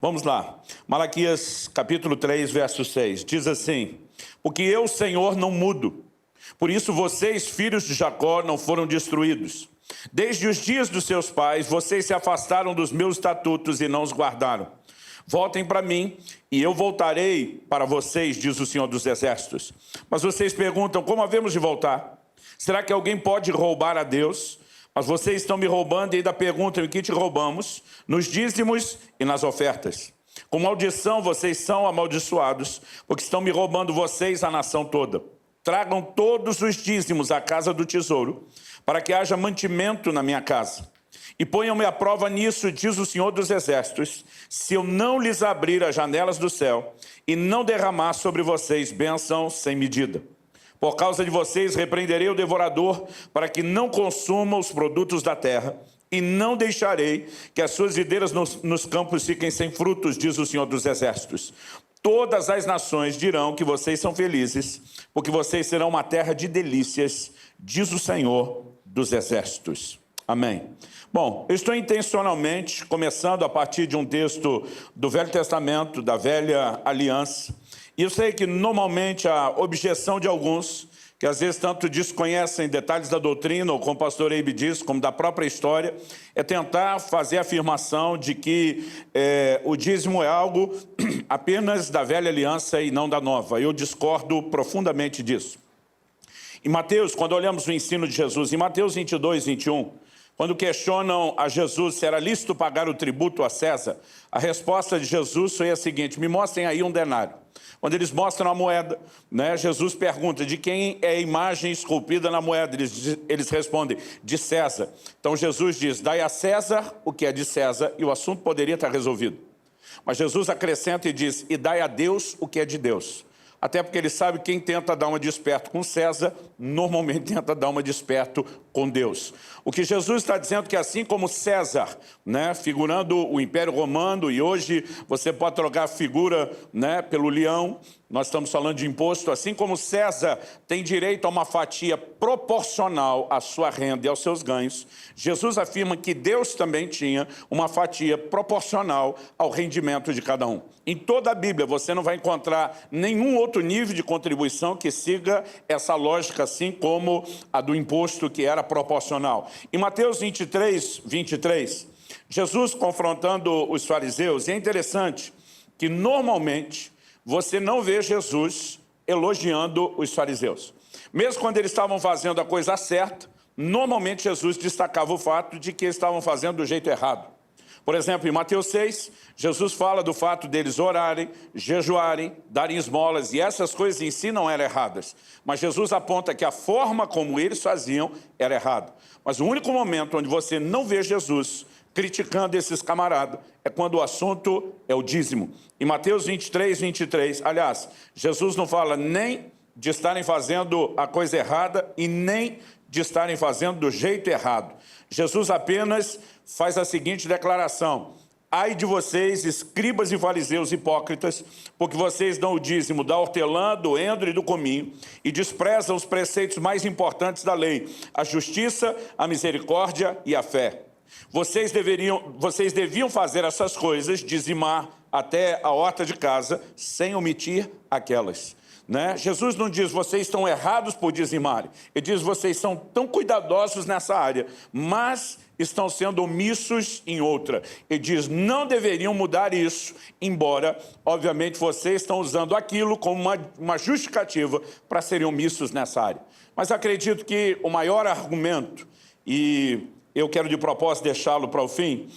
Vamos lá. Malaquias capítulo 3, verso 6. Diz assim: porque eu, Senhor, não mudo. Por isso vocês, filhos de Jacó, não foram destruídos. Desde os dias dos seus pais, vocês se afastaram dos meus estatutos e não os guardaram. Voltem para mim e eu voltarei para vocês, diz o Senhor dos Exércitos. Mas vocês perguntam, como havemos de voltar? Será que alguém pode roubar a Deus? Mas vocês estão me roubando e ainda perguntam, em que te roubamos? Nos dízimos e nas ofertas. Com maldição vocês são amaldiçoados, porque estão me roubando vocês, a nação toda. Tragam todos os dízimos à casa do tesouro, para que haja mantimento na minha casa. E ponham-me à prova nisso, diz o Senhor dos Exércitos, se eu não lhes abrir as janelas do céu e não derramar sobre vocês bênção sem medida. Por causa de vocês, repreenderei o devorador para que não consuma os produtos da terra e não deixarei que as suas videiras nos campos fiquem sem frutos, diz o Senhor dos Exércitos. Todas as nações dirão que vocês são felizes, porque vocês serão uma terra de delícias, diz o Senhor dos Exércitos. Amém. Bom, eu estou intencionalmente começando a partir de um texto do Velho Testamento, da Velha Aliança. E eu sei que normalmente a objeção de alguns, que às vezes tanto desconhecem detalhes da doutrina, ou como o pastor Eibe diz, como da própria história, é tentar fazer a afirmação de que o dízimo é algo apenas da Velha Aliança e não da Nova. Eu discordo profundamente disso. Em Mateus, quando olhamos o ensino de Jesus, em Mateus 22, 21, quando questionam a Jesus se era lícito pagar o tributo a César, a resposta de Jesus foi a seguinte: me mostrem aí um denário. Quando eles mostram a moeda, Jesus pergunta de quem é a imagem esculpida na moeda. Eles respondem, de César. Então Jesus diz, dai a César o que é de César, e o assunto poderia estar resolvido. Mas Jesus acrescenta e diz, e dai a Deus o que é de Deus. Até porque ele sabe que quem tenta dar uma de esperto com César, normalmente tenta dar uma de esperto com Deus. O que Jesus está dizendo é que assim como César, figurando o Império Romano, e hoje você pode trocar a figura pelo leão, nós estamos falando de imposto, assim como César tem direito a uma fatia proporcional à sua renda e aos seus ganhos, Jesus afirma que Deus também tinha uma fatia proporcional ao rendimento de cada um. Em toda a Bíblia você não vai encontrar nenhum outro nível de contribuição que siga essa lógica, assim como a do imposto que era proporcional. Em Mateus 23, 23, Jesus confrontando os fariseus, e é interessante que normalmente você não vê Jesus elogiando os fariseus. Mesmo quando eles estavam fazendo a coisa certa, normalmente Jesus destacava o fato de que eles estavam fazendo do jeito errado. Por exemplo, em Mateus 6, Jesus fala do fato deles orarem, jejuarem, darem esmolas, e essas coisas em si não eram erradas. Mas Jesus aponta que a forma como eles faziam era errada. Mas o único momento onde você não vê Jesus criticando esses camaradas é quando o assunto é o dízimo. Em Mateus 23, 23, aliás, Jesus não fala nem de estarem fazendo a coisa errada e nem de estarem fazendo do jeito errado. Jesus apenas faz a seguinte declaração: ai de vocês, escribas e fariseus hipócritas, porque vocês dão o dízimo da hortelã, do endro e do cominho, e desprezam os preceitos mais importantes da lei, a justiça, a misericórdia e a fé. Vocês deviam fazer essas coisas, dizimar até a horta de casa, sem omitir aquelas. Jesus não diz, vocês estão errados por dizimarem. Ele diz, vocês são tão cuidadosos nessa área, mas estão sendo omissos em outra. Ele diz, não deveriam mudar isso, embora, obviamente, vocês estão usando aquilo como uma justificativa para serem omissos nessa área. Mas acredito que o maior argumento, e eu quero de propósito deixá-lo para o fim,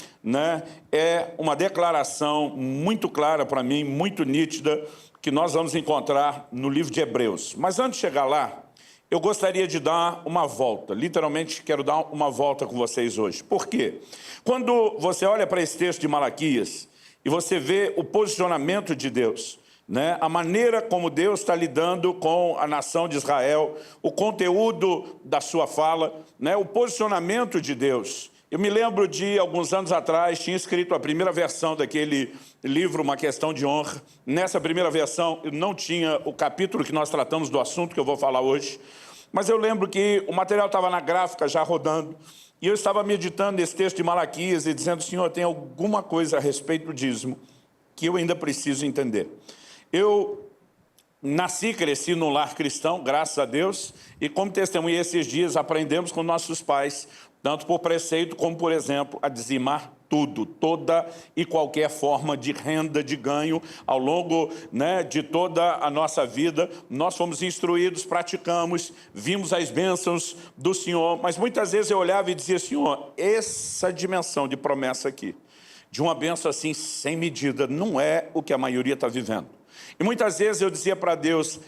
é uma declaração muito clara para mim, muito nítida, que nós vamos encontrar no livro de Hebreus. Mas antes de chegar lá, eu gostaria de dar uma volta. Literalmente, quero dar uma volta com vocês hoje. Por quê? Quando você olha para esse texto de Malaquias e você vê o posicionamento de Deus, a maneira como Deus está lidando com a nação de Israel, o conteúdo da sua fala, o posicionamento de Deus. Eu me lembro de, alguns anos atrás, tinha escrito a primeira versão daquele livro, Uma Questão de Honra. Nessa primeira versão, eu não tinha o capítulo que nós tratamos do assunto que eu vou falar hoje. Mas eu lembro que o material estava na gráfica, já rodando, e eu estava meditando nesse texto de Malaquias e dizendo, Senhor, tem alguma coisa a respeito do dízimo que eu ainda preciso entender. Eu nasci e cresci num lar cristão, graças a Deus, e como testemunha esses dias, aprendemos com nossos pais, tanto por preceito como, por exemplo, a dizimar tudo, toda e qualquer forma de renda, de ganho, ao longo, de toda a nossa vida. Nós fomos instruídos, praticamos, vimos as bênçãos do Senhor, mas muitas vezes eu olhava e dizia, Senhor, essa dimensão de promessa aqui, de uma bênção assim, sem medida, não é o que a maioria está vivendo. E muitas vezes eu dizia para Deus,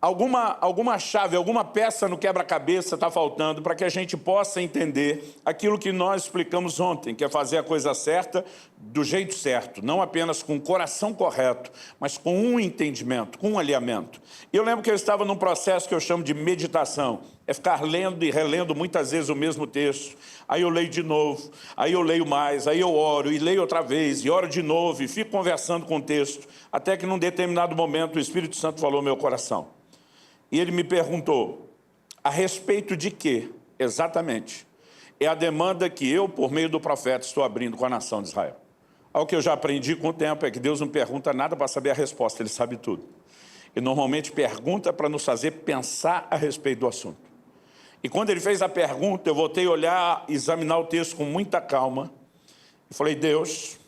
alguma chave, alguma peça no quebra-cabeça está faltando para que a gente possa entender aquilo que nós explicamos ontem, que é fazer a coisa certa do jeito certo, não apenas com o coração correto, mas com um entendimento, com um alinhamento. E eu lembro que eu estava num processo que eu chamo de meditação, é ficar lendo e relendo muitas vezes o mesmo texto, aí eu leio de novo, aí eu leio mais, aí eu oro e leio outra vez, e oro de novo, e fico conversando com o texto, até que num determinado momento o Espírito Santo falou ao meu coração. E ele me perguntou, a respeito de quê, exatamente? É a demanda que eu, por meio do profeta, estou abrindo com a nação de Israel. Algo que eu já aprendi com o tempo é que Deus não pergunta nada para saber a resposta, Ele sabe tudo. E normalmente pergunta para nos fazer pensar a respeito do assunto. E quando Ele fez a pergunta, eu voltei a olhar, examinar o texto com muita calma, e falei, Deus,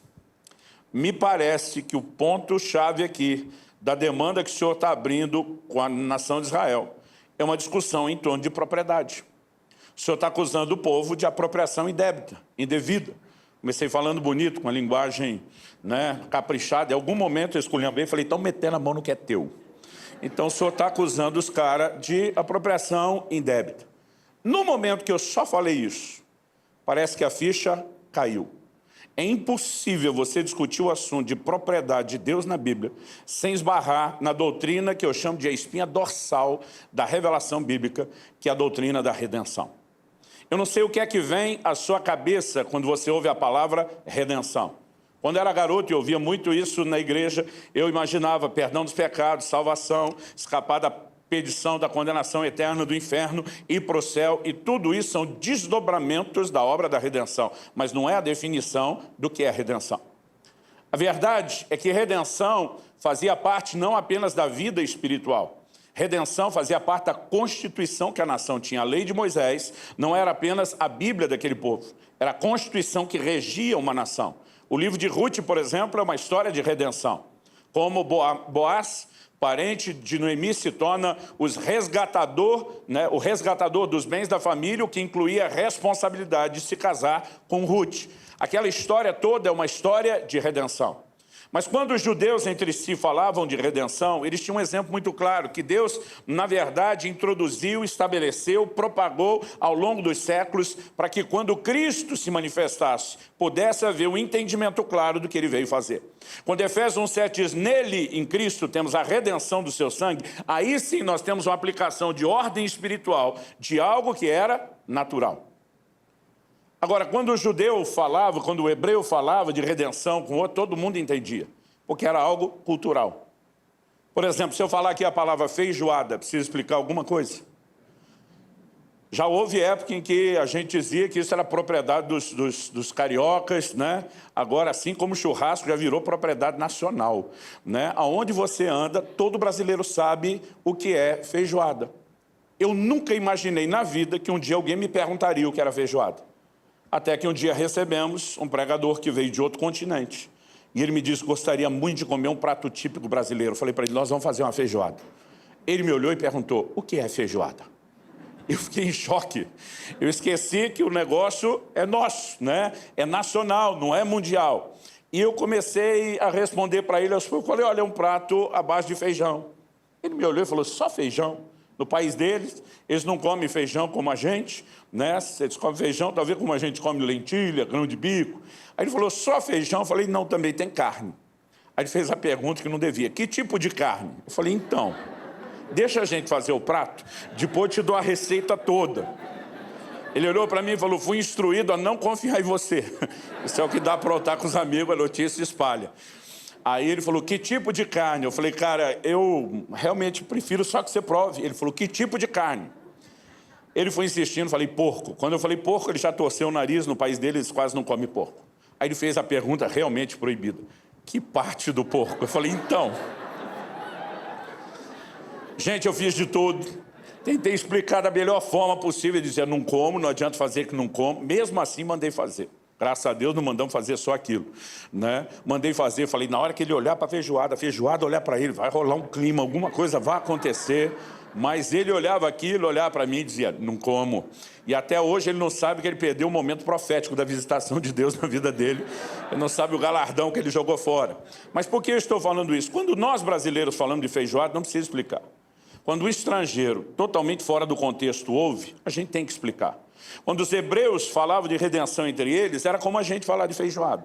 me parece que o ponto-chave aqui da demanda que o Senhor está abrindo com a nação de Israel é uma discussão em torno de propriedade. O Senhor está acusando o povo de apropriação indevida. Comecei falando bonito, com a linguagem caprichada. Em algum momento eu esculhambei e falei, estão metendo a mão no que é teu. Então o Senhor está acusando os caras de apropriação indébita. No momento que eu só falei isso, parece que a ficha caiu. É impossível você discutir o assunto de propriedade de Deus na Bíblia sem esbarrar na doutrina que eu chamo de a espinha dorsal da revelação bíblica, que é a doutrina da redenção. Eu não sei o que é que vem à sua cabeça quando você ouve a palavra redenção. Quando eu era garoto e ouvia muito isso na igreja, eu imaginava perdão dos pecados, salvação, escapar da perdição, da condenação eterna do inferno, ir para o céu, e tudo isso são desdobramentos da obra da redenção, mas não é a definição do que é redenção. A verdade é que redenção fazia parte não apenas da vida espiritual, redenção fazia parte da constituição que a nação tinha. A lei de Moisés não era apenas a Bíblia daquele povo, era a constituição que regia uma nação. O livro de Ruth, por exemplo, é uma história de redenção. Como Boaz, parente de Noemi, se torna o resgatador dos bens da família, o que incluía a responsabilidade de se casar com Ruth. Aquela história toda é uma história de redenção. Mas quando os judeus entre si falavam de redenção, eles tinham um exemplo muito claro, que Deus, na verdade, introduziu, estabeleceu, propagou ao longo dos séculos, para que quando Cristo se manifestasse, pudesse haver um entendimento claro do que Ele veio fazer. Quando Efésios 1,7 diz, nele, em Cristo, temos a redenção do seu sangue, aí sim nós temos uma aplicação de ordem espiritual, de algo que era natural. Agora, quando o judeu falava, quando o hebreu falava de redenção com o outro, todo mundo entendia, porque era algo cultural. Por exemplo, se eu falar aqui a palavra feijoada, preciso explicar alguma coisa? Já houve época em que a gente dizia que isso era propriedade dos cariocas, Agora, assim como o churrasco já virou propriedade nacional, Aonde você anda, todo brasileiro sabe o que é feijoada. Eu nunca imaginei na vida que um dia alguém me perguntaria o que era feijoada. Até que um dia recebemos um pregador que veio de outro continente. E ele me disse que gostaria muito de comer um prato típico brasileiro. Eu falei para ele, nós vamos fazer uma feijoada. Ele me olhou e perguntou, o que é feijoada? Eu fiquei em choque. Eu esqueci que o negócio é nosso, É nacional, não é mundial. E eu comecei a responder para ele. Eu falei, olha, é um prato à base de feijão. Ele me olhou e falou, só feijão? No país deles, eles não comem feijão como a gente, Eles comem feijão, talvez como a gente come lentilha, grão de bico. Aí ele falou, só feijão? Eu falei, não, também tem carne. Aí ele fez a pergunta que não devia, que tipo de carne? Eu falei, então, deixa a gente fazer o prato, depois eu te dou a receita toda. Ele olhou para mim e falou, fui instruído a não confiar em você. Isso é o que dá para voltar com os amigos, a notícia espalha. Aí ele falou, que tipo de carne? Eu falei, cara, eu realmente prefiro só que você prove. Ele falou, que tipo de carne? Ele foi insistindo, falei, porco. Quando eu falei porco, ele já torceu o nariz, no país dele eles quase não comem porco. Aí ele fez a pergunta realmente proibida. Que parte do porco? Eu falei, então... Gente, eu fiz de tudo. Tentei explicar da melhor forma possível. Ele dizia, não como, não adianta fazer que não como. Mesmo assim, mandei fazer. Graças a Deus, não mandamos fazer só aquilo, né? Mandei fazer, falei, na hora que ele olhar para a feijoada olhar para ele, vai rolar um clima, alguma coisa vai acontecer. Mas ele olhava aquilo, olhava para mim e dizia, não como. E até hoje ele não sabe que ele perdeu o momento profético da visitação de Deus na vida dele. Ele não sabe o galardão que ele jogou fora. Mas por que eu estou falando isso? Quando nós brasileiros falamos de feijoada, não precisa explicar. Quando o estrangeiro, totalmente fora do contexto, ouve, a gente tem que explicar. Quando os hebreus falavam de redenção entre eles, era como a gente falar de feijoada.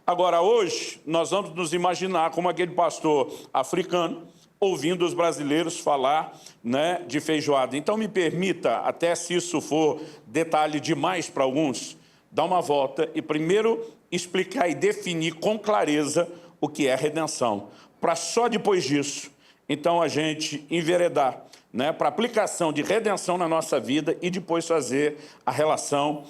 Agora, hoje, nós vamos nos imaginar como aquele pastor africano, ouvindo os brasileiros falar, né, de feijoada. Então, me permita, até se isso for detalhe demais para alguns, dar uma volta e primeiro explicar e definir com clareza o que é redenção. Para só depois disso, então, a gente enveredar, né, para aplicação de redenção na nossa vida e depois fazer a relação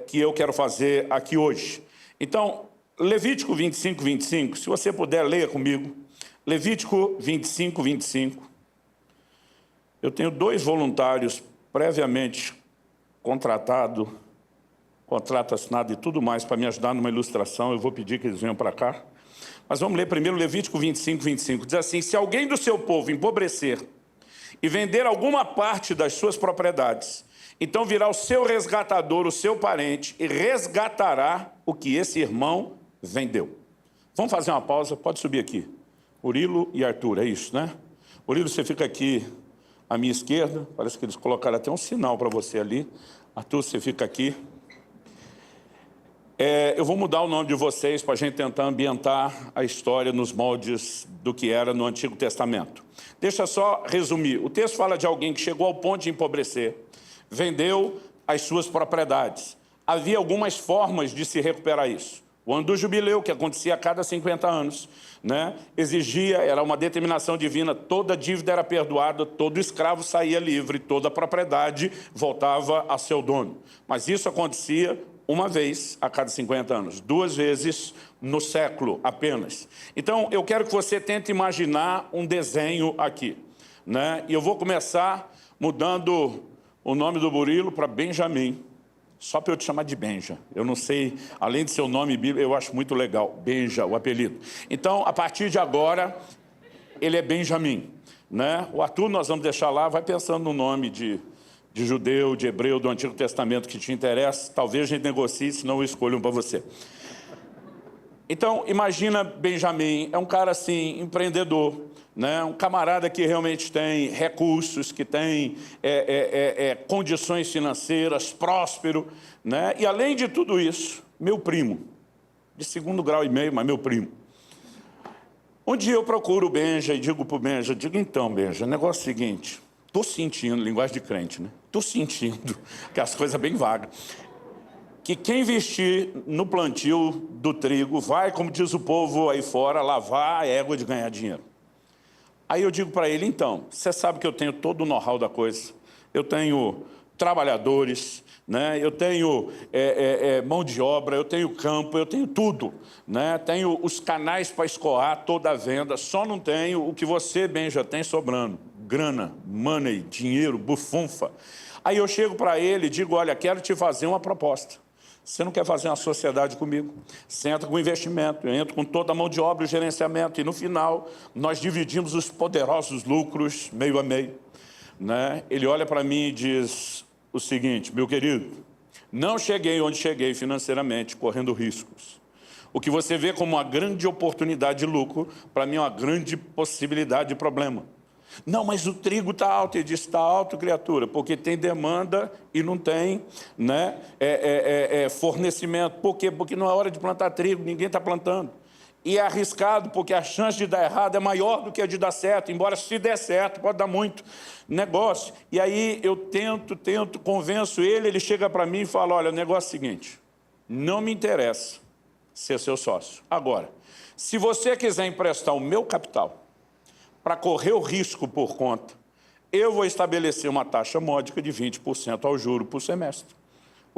que eu quero fazer aqui hoje. Então, Levítico 25, 25, se você puder, leia comigo. Levítico 25, 25. Eu tenho 2 voluntários previamente contratados, contrato assinado e tudo mais para me ajudar numa ilustração. Eu vou pedir que eles venham para cá. Mas vamos ler primeiro Levítico 25, 25. Diz assim, se alguém do seu povo empobrecer e vender alguma parte das suas propriedades, então virá o seu resgatador, o seu parente, e resgatará o que esse irmão vendeu. Vamos fazer uma pausa? Pode subir aqui. Murilo e Arthur, é isso, né? Murilo, você fica aqui à minha esquerda. Parece que eles colocaram até um sinal para você ali. Arthur, você fica aqui. Eu vou mudar o nome de vocês para a gente tentar ambientar a história nos moldes do que era no Antigo Testamento. Deixa só resumir. O texto fala de alguém que chegou ao ponto de empobrecer, vendeu as suas propriedades. Havia algumas formas de se recuperar isso. O ano do jubileu, que acontecia a cada 50 anos, né, exigia, era uma determinação divina, toda dívida era perdoada, todo escravo saía livre, toda propriedade voltava a seu dono. Mas isso acontecia uma vez a cada 50 anos, 2 vezes no século apenas. Então, eu quero que você tente imaginar um desenho aqui, né? E eu vou começar mudando o nome do Murilo para Benjamin, só para eu te chamar de Benja. Eu não sei, além de seu nome bíblico, eu acho muito legal, Benja, o apelido. Então, a partir de agora, ele é Benjamin, né? O Arthur nós vamos deixar lá, vai pensando no nome de judeu, de hebreu, do Antigo Testamento que te interessa. Talvez a gente negocie, senão eu escolho um para você. Então, imagina Benjamin, é um cara assim, empreendedor, né? Um camarada que realmente tem recursos, que tem condições financeiras, próspero, né? E além de tudo isso, meu primo, de 2º grau e meio, mas meu primo. Um dia eu procuro o Benja e digo para o Benja, então, Benja, o negócio é o seguinte, estou sentindo, linguagem de crente, né? Estou sentindo, que as coisas bem vagas, que quem investir no plantio do trigo vai, como diz o povo aí fora, lavar a égua de ganhar dinheiro. Aí eu digo para ele, então, você sabe que eu tenho todo o know-how da coisa, eu tenho trabalhadores, né? Eu tenho mão de obra, eu tenho campo, eu tenho tudo, né? Tenho os canais para escoar toda a venda, só não tenho o que você, bem, já tem sobrando, grana, money, dinheiro, bufunfa. Aí eu chego para ele e digo, olha, quero te fazer uma proposta. Você não quer fazer uma sociedade comigo? Você entra com investimento, eu entro com toda a mão de obra e o gerenciamento, e no final nós dividimos os poderosos lucros meio a meio, né? Ele olha para mim e diz o seguinte, meu querido, não cheguei onde cheguei financeiramente, correndo riscos. O que você vê como uma grande oportunidade de lucro, para mim é uma grande possibilidade de problema. Não, mas o trigo está alto. Ele disse, está alto, criatura, porque tem demanda e não tem, né, fornecimento. Por quê? Porque não é hora de plantar trigo, ninguém está plantando. E é arriscado, porque a chance de dar errado é maior do que a de dar certo, embora se der certo, pode dar muito negócio. E aí eu tento, convenço ele, ele chega para mim e fala, olha, o negócio é o seguinte, não me interessa ser seu sócio. Agora, se você quiser emprestar o meu capital para correr o risco por conta, eu vou estabelecer uma taxa módica de 20% ao juro por semestre.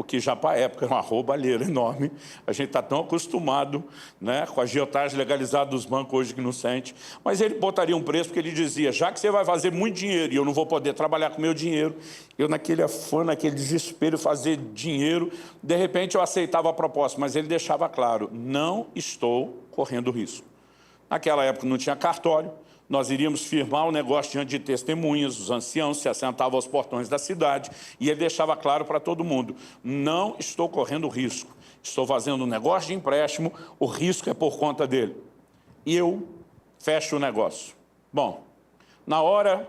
o que já para a época era uma roubalheira enorme. A gente está tão acostumado, né, com a agiotagem legalizada dos bancos hoje que não sente. Mas ele botaria um preço porque ele dizia, já que você vai fazer muito dinheiro e eu não vou poder trabalhar com meu dinheiro, eu naquele afã, naquele desespero, fazer dinheiro, de repente eu aceitava a proposta, mas ele deixava claro, não estou correndo risco. Naquela época não tinha cartório, nós iríamos firmar o negócio diante de testemunhas, os anciãos se assentavam aos portões da cidade e ele deixava claro para todo mundo, não estou correndo risco, estou fazendo um negócio de empréstimo, o risco é por conta dele. E eu fecho o negócio. Bom, na hora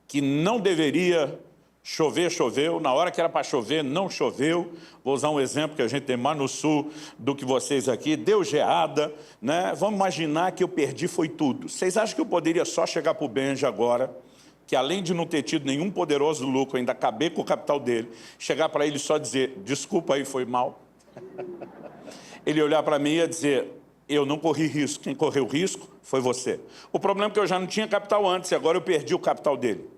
que não deveria chover, choveu. Na hora que era para chover, não choveu. Vou usar um exemplo que a gente tem mais no sul do que vocês aqui. Deu geada, né? Vamos imaginar que eu perdi foi tudo. Vocês acham que eu poderia só chegar para o Benja agora, que além de não ter tido nenhum poderoso lucro, ainda acabei com o capital dele, chegar para ele só dizer, desculpa aí, foi mal? Ele olhar para mim e ia dizer, eu não corri risco, quem correu risco foi você. O problema é que eu já não tinha capital antes e agora eu perdi o capital dele.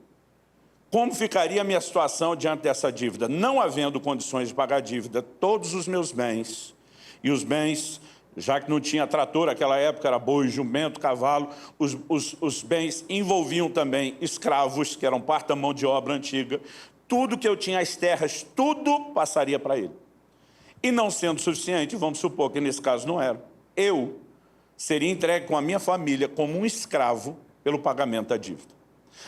Como ficaria a minha situação diante dessa dívida? Não havendo condições de pagar a dívida, todos os meus bens, e os bens, já que não tinha trator, naquela época era boi, jumento, cavalo, os bens envolviam também escravos, que eram parte da mão de obra antiga, tudo que eu tinha, as terras, tudo passaria para ele. E não sendo suficiente, vamos supor que nesse caso não era, eu seria entregue com a minha família como um escravo pelo pagamento da dívida.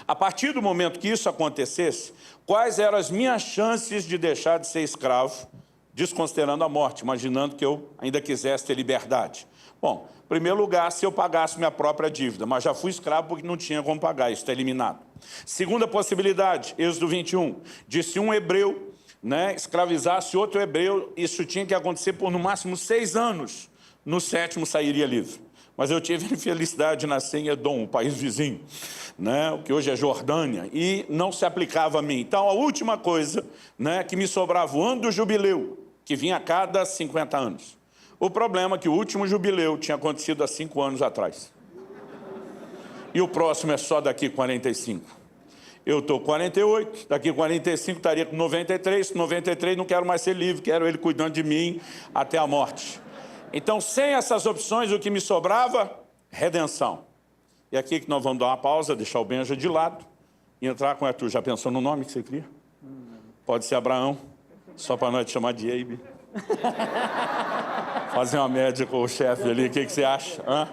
A partir do momento que isso acontecesse, quais eram as minhas chances de deixar de ser escravo, desconsiderando a morte, imaginando que eu ainda quisesse ter liberdade? Bom, em primeiro lugar, se eu pagasse minha própria dívida, mas já fui escravo porque não tinha como pagar, isso está eliminado. Segunda possibilidade, Êxodo 21, de se um hebreu, né, escravizasse outro hebreu, isso tinha que acontecer por no máximo 6 anos, no 7º sairia livre. Mas eu tive a infelicidade de nascer em Edom, o país vizinho, né, o que hoje é Jordânia, e não se aplicava a mim. Então, a última coisa, né, que me sobrava, o ano do jubileu, que vinha a cada 50 anos. O problema é que o último jubileu tinha acontecido há 5 anos atrás. E o próximo é só daqui 45. Eu estou com 48, daqui 45 estaria com 93, 93 não quero mais ser livre, quero ele cuidando de mim até a morte. Então, sem essas opções, o que me sobrava? Redenção. E aqui que nós vamos dar uma pausa, deixar o Benja de lado e entrar com tu. Já pensou no nome que você cria? Pode ser Abraão, só para nós te chamar de Eibe. Fazer uma média com o chefe ali, o que você acha? Hã?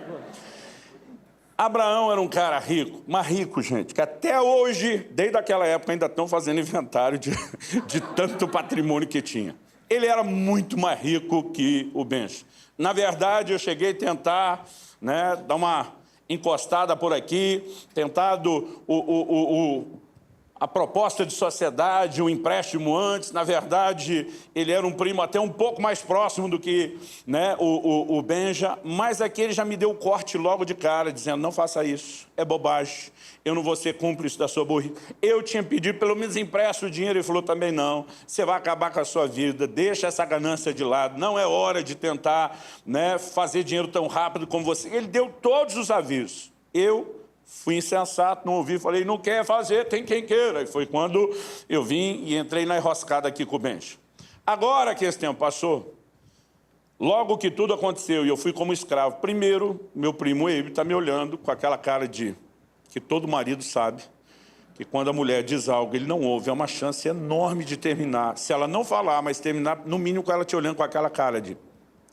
Abraão era um cara rico, mas rico, gente, que até hoje, desde aquela época, ainda estão fazendo inventário de tanto patrimônio que tinha. Ele era muito mais rico que o Benja. Na verdade, eu cheguei a tentar, né, dar uma encostada por aqui, tentado a proposta de sociedade, o empréstimo antes. Na verdade, ele era um primo até um pouco mais próximo do que, né, o Benja, mas aqui ele já me deu o corte logo de cara, dizendo, não faça isso, é bobagem, eu não vou ser cúmplice da sua burrice. Eu tinha pedido, pelo menos empresta o dinheiro, ele falou também não, você vai acabar com a sua vida, deixa essa ganância de lado, não é hora de tentar, né, fazer dinheiro tão rápido como você. Ele deu todos os avisos. Eu fui insensato, não ouvi, falei, não quer fazer, tem quem queira. E foi quando eu vim e entrei na enroscada aqui com o Benja. Agora que esse tempo passou, logo que tudo aconteceu e eu fui como escravo, primeiro, meu primo Eibe está me olhando com aquela cara de que todo marido sabe que quando a mulher diz algo, ele não ouve, é uma chance enorme de terminar. Se ela não falar, mas terminar, no mínimo com ela te olhando com aquela cara de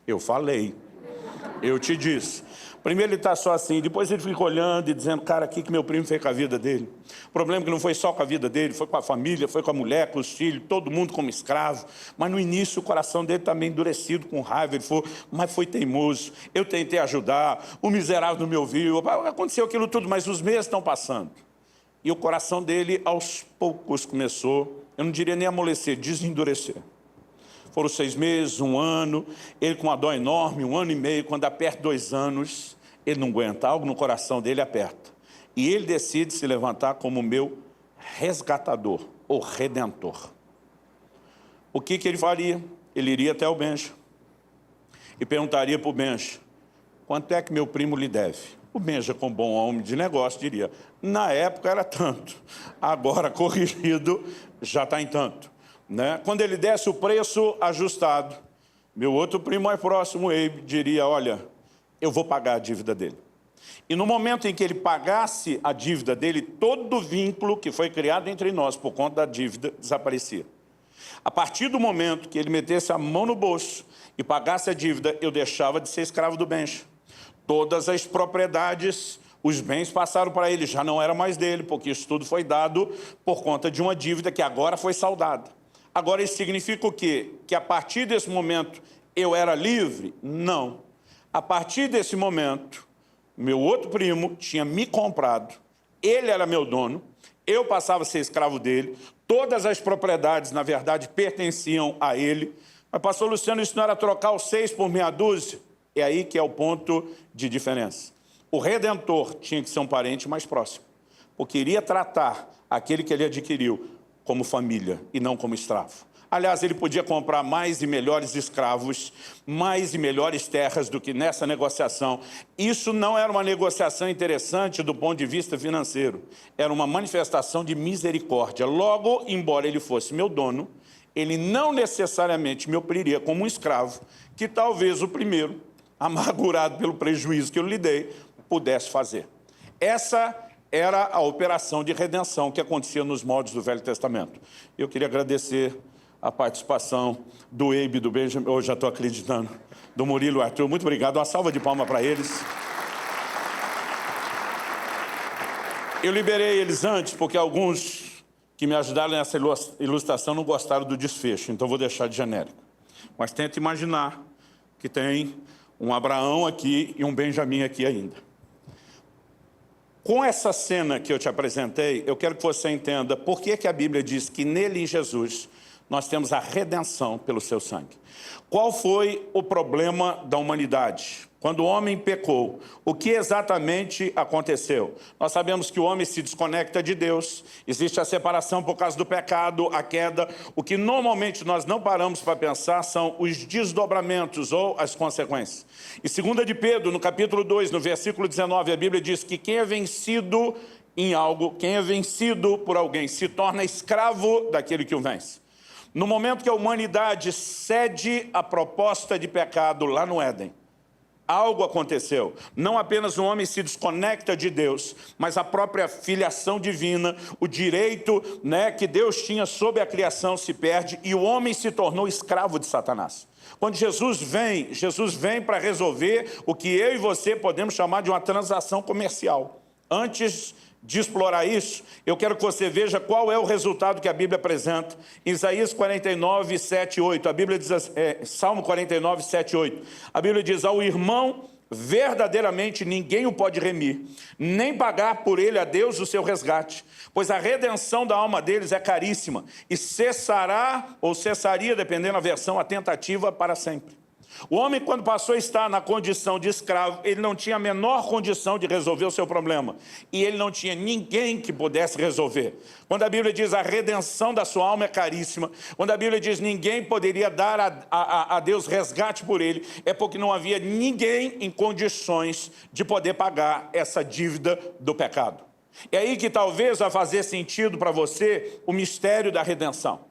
eu falei, eu te disse. Primeiro ele está só assim, depois ele fica olhando e dizendo, cara, o que meu primo fez com a vida dele? O problema é que não foi só com a vida dele, foi com a família, foi com a mulher, com os filhos, todo mundo como escravo. Mas no início o coração dele também endurecido, com raiva, ele falou, mas foi teimoso, eu tentei ajudar, o miserável não me ouviu, aconteceu aquilo tudo, mas os meses estão passando. E o coração dele, aos poucos, começou, eu não diria nem amolecer, desendurecer. Foram 6 meses, 1 ano, ele com uma dor enorme, 1 ano e meio, quando aperta 2 anos, ele não aguenta, algo no coração dele aperta. E ele decide se levantar como meu resgatador, ou redentor. O que ele faria? Ele iria até o Benja e perguntaria para o Benja, quanto é que meu primo lhe deve? O Benja, com bom homem de negócio, diria, na época era tanto, agora corrigido já está em tanto. né? Quando ele desse o preço ajustado, meu outro primo mais próximo, Abe, diria, olha, eu vou pagar a dívida dele. E no momento em que ele pagasse a dívida dele, todo o vínculo que foi criado entre nós por conta da dívida desaparecia. A partir do momento que ele metesse a mão no bolso e pagasse a dívida, eu deixava de ser escravo do Benja. Todas as propriedades, os bens passaram para ele, já não era mais dele, porque isso tudo foi dado por conta de uma dívida que agora foi saldada. Agora, isso significa o quê? Que a partir desse momento eu era livre? Não. A partir desse momento, meu outro primo tinha me comprado, ele era meu dono, eu passava a ser escravo dele, todas as propriedades, na verdade, pertenciam a ele. Mas, pastor Luciano, isso não era trocar os 6 por meia dúzia? É aí que é o ponto de diferença. O Redentor tinha que ser um parente mais próximo, porque iria tratar aquele que ele adquiriu como família e não como escravo. Aliás, ele podia comprar mais e melhores escravos, mais e melhores terras do que nessa negociação. Isso não era uma negociação interessante do ponto de vista financeiro. Era uma manifestação de misericórdia. Logo, embora ele fosse meu dono, ele não necessariamente me oprimiria como um escravo, que talvez o primeiro, amargurado pelo prejuízo que eu lhe dei, pudesse fazer. Essa era a operação de redenção que acontecia nos moldes do Velho Testamento. Eu queria agradecer a participação do Abe, do Benjamin, eu já estou acreditando, do Murilo e Arthur. Muito obrigado, uma salva de palmas para eles. Eu liberei eles antes, porque alguns que me ajudaram nessa ilustração não gostaram do desfecho, então vou deixar de genérico. Mas tenta imaginar que tem um Abraão aqui e um Benjamim aqui ainda. Com essa cena que eu te apresentei, eu quero que você entenda por que a Bíblia diz que nele, em Jesus, nós temos a redenção pelo seu sangue. Qual foi o problema da humanidade? Quando o homem pecou, o que exatamente aconteceu? Nós sabemos que o homem se desconecta de Deus, existe a separação por causa do pecado, a queda. O que normalmente nós não paramos para pensar são os desdobramentos ou as consequências. Em 2 de Pedro, no capítulo 2, no versículo 19, a Bíblia diz que quem é vencido em algo, quem é vencido por alguém, se torna escravo daquele que o vence. No momento que a humanidade cede a proposta de pecado lá no Éden, algo aconteceu. Não apenas o homem se desconecta de Deus, mas a própria filiação divina, o direito, que Deus tinha sobre a criação se perde e o homem se tornou escravo de Satanás. Quando Jesus vem para resolver o que eu e você podemos chamar de uma transação comercial. Antes de explorar isso, eu quero que você veja qual é o resultado que a Bíblia apresenta. Em Isaías 49, 7 e 8, a Bíblia diz, Salmo 49, 7 e 8, a Bíblia diz, ao irmão verdadeiramente ninguém o pode remir, nem pagar por ele a Deus o seu resgate, pois a redenção da alma deles é caríssima, e cessará, ou cessaria, dependendo da versão, a tentativa para sempre. O homem, quando passou a estar na condição de escravo, ele não tinha a menor condição de resolver o seu problema. E ele não tinha ninguém que pudesse resolver. Quando a Bíblia diz a redenção da sua alma é caríssima, quando a Bíblia diz ninguém poderia dar a Deus resgate por ele, é porque não havia ninguém em condições de poder pagar essa dívida do pecado. É aí que talvez vai fazer sentido para você o mistério da redenção.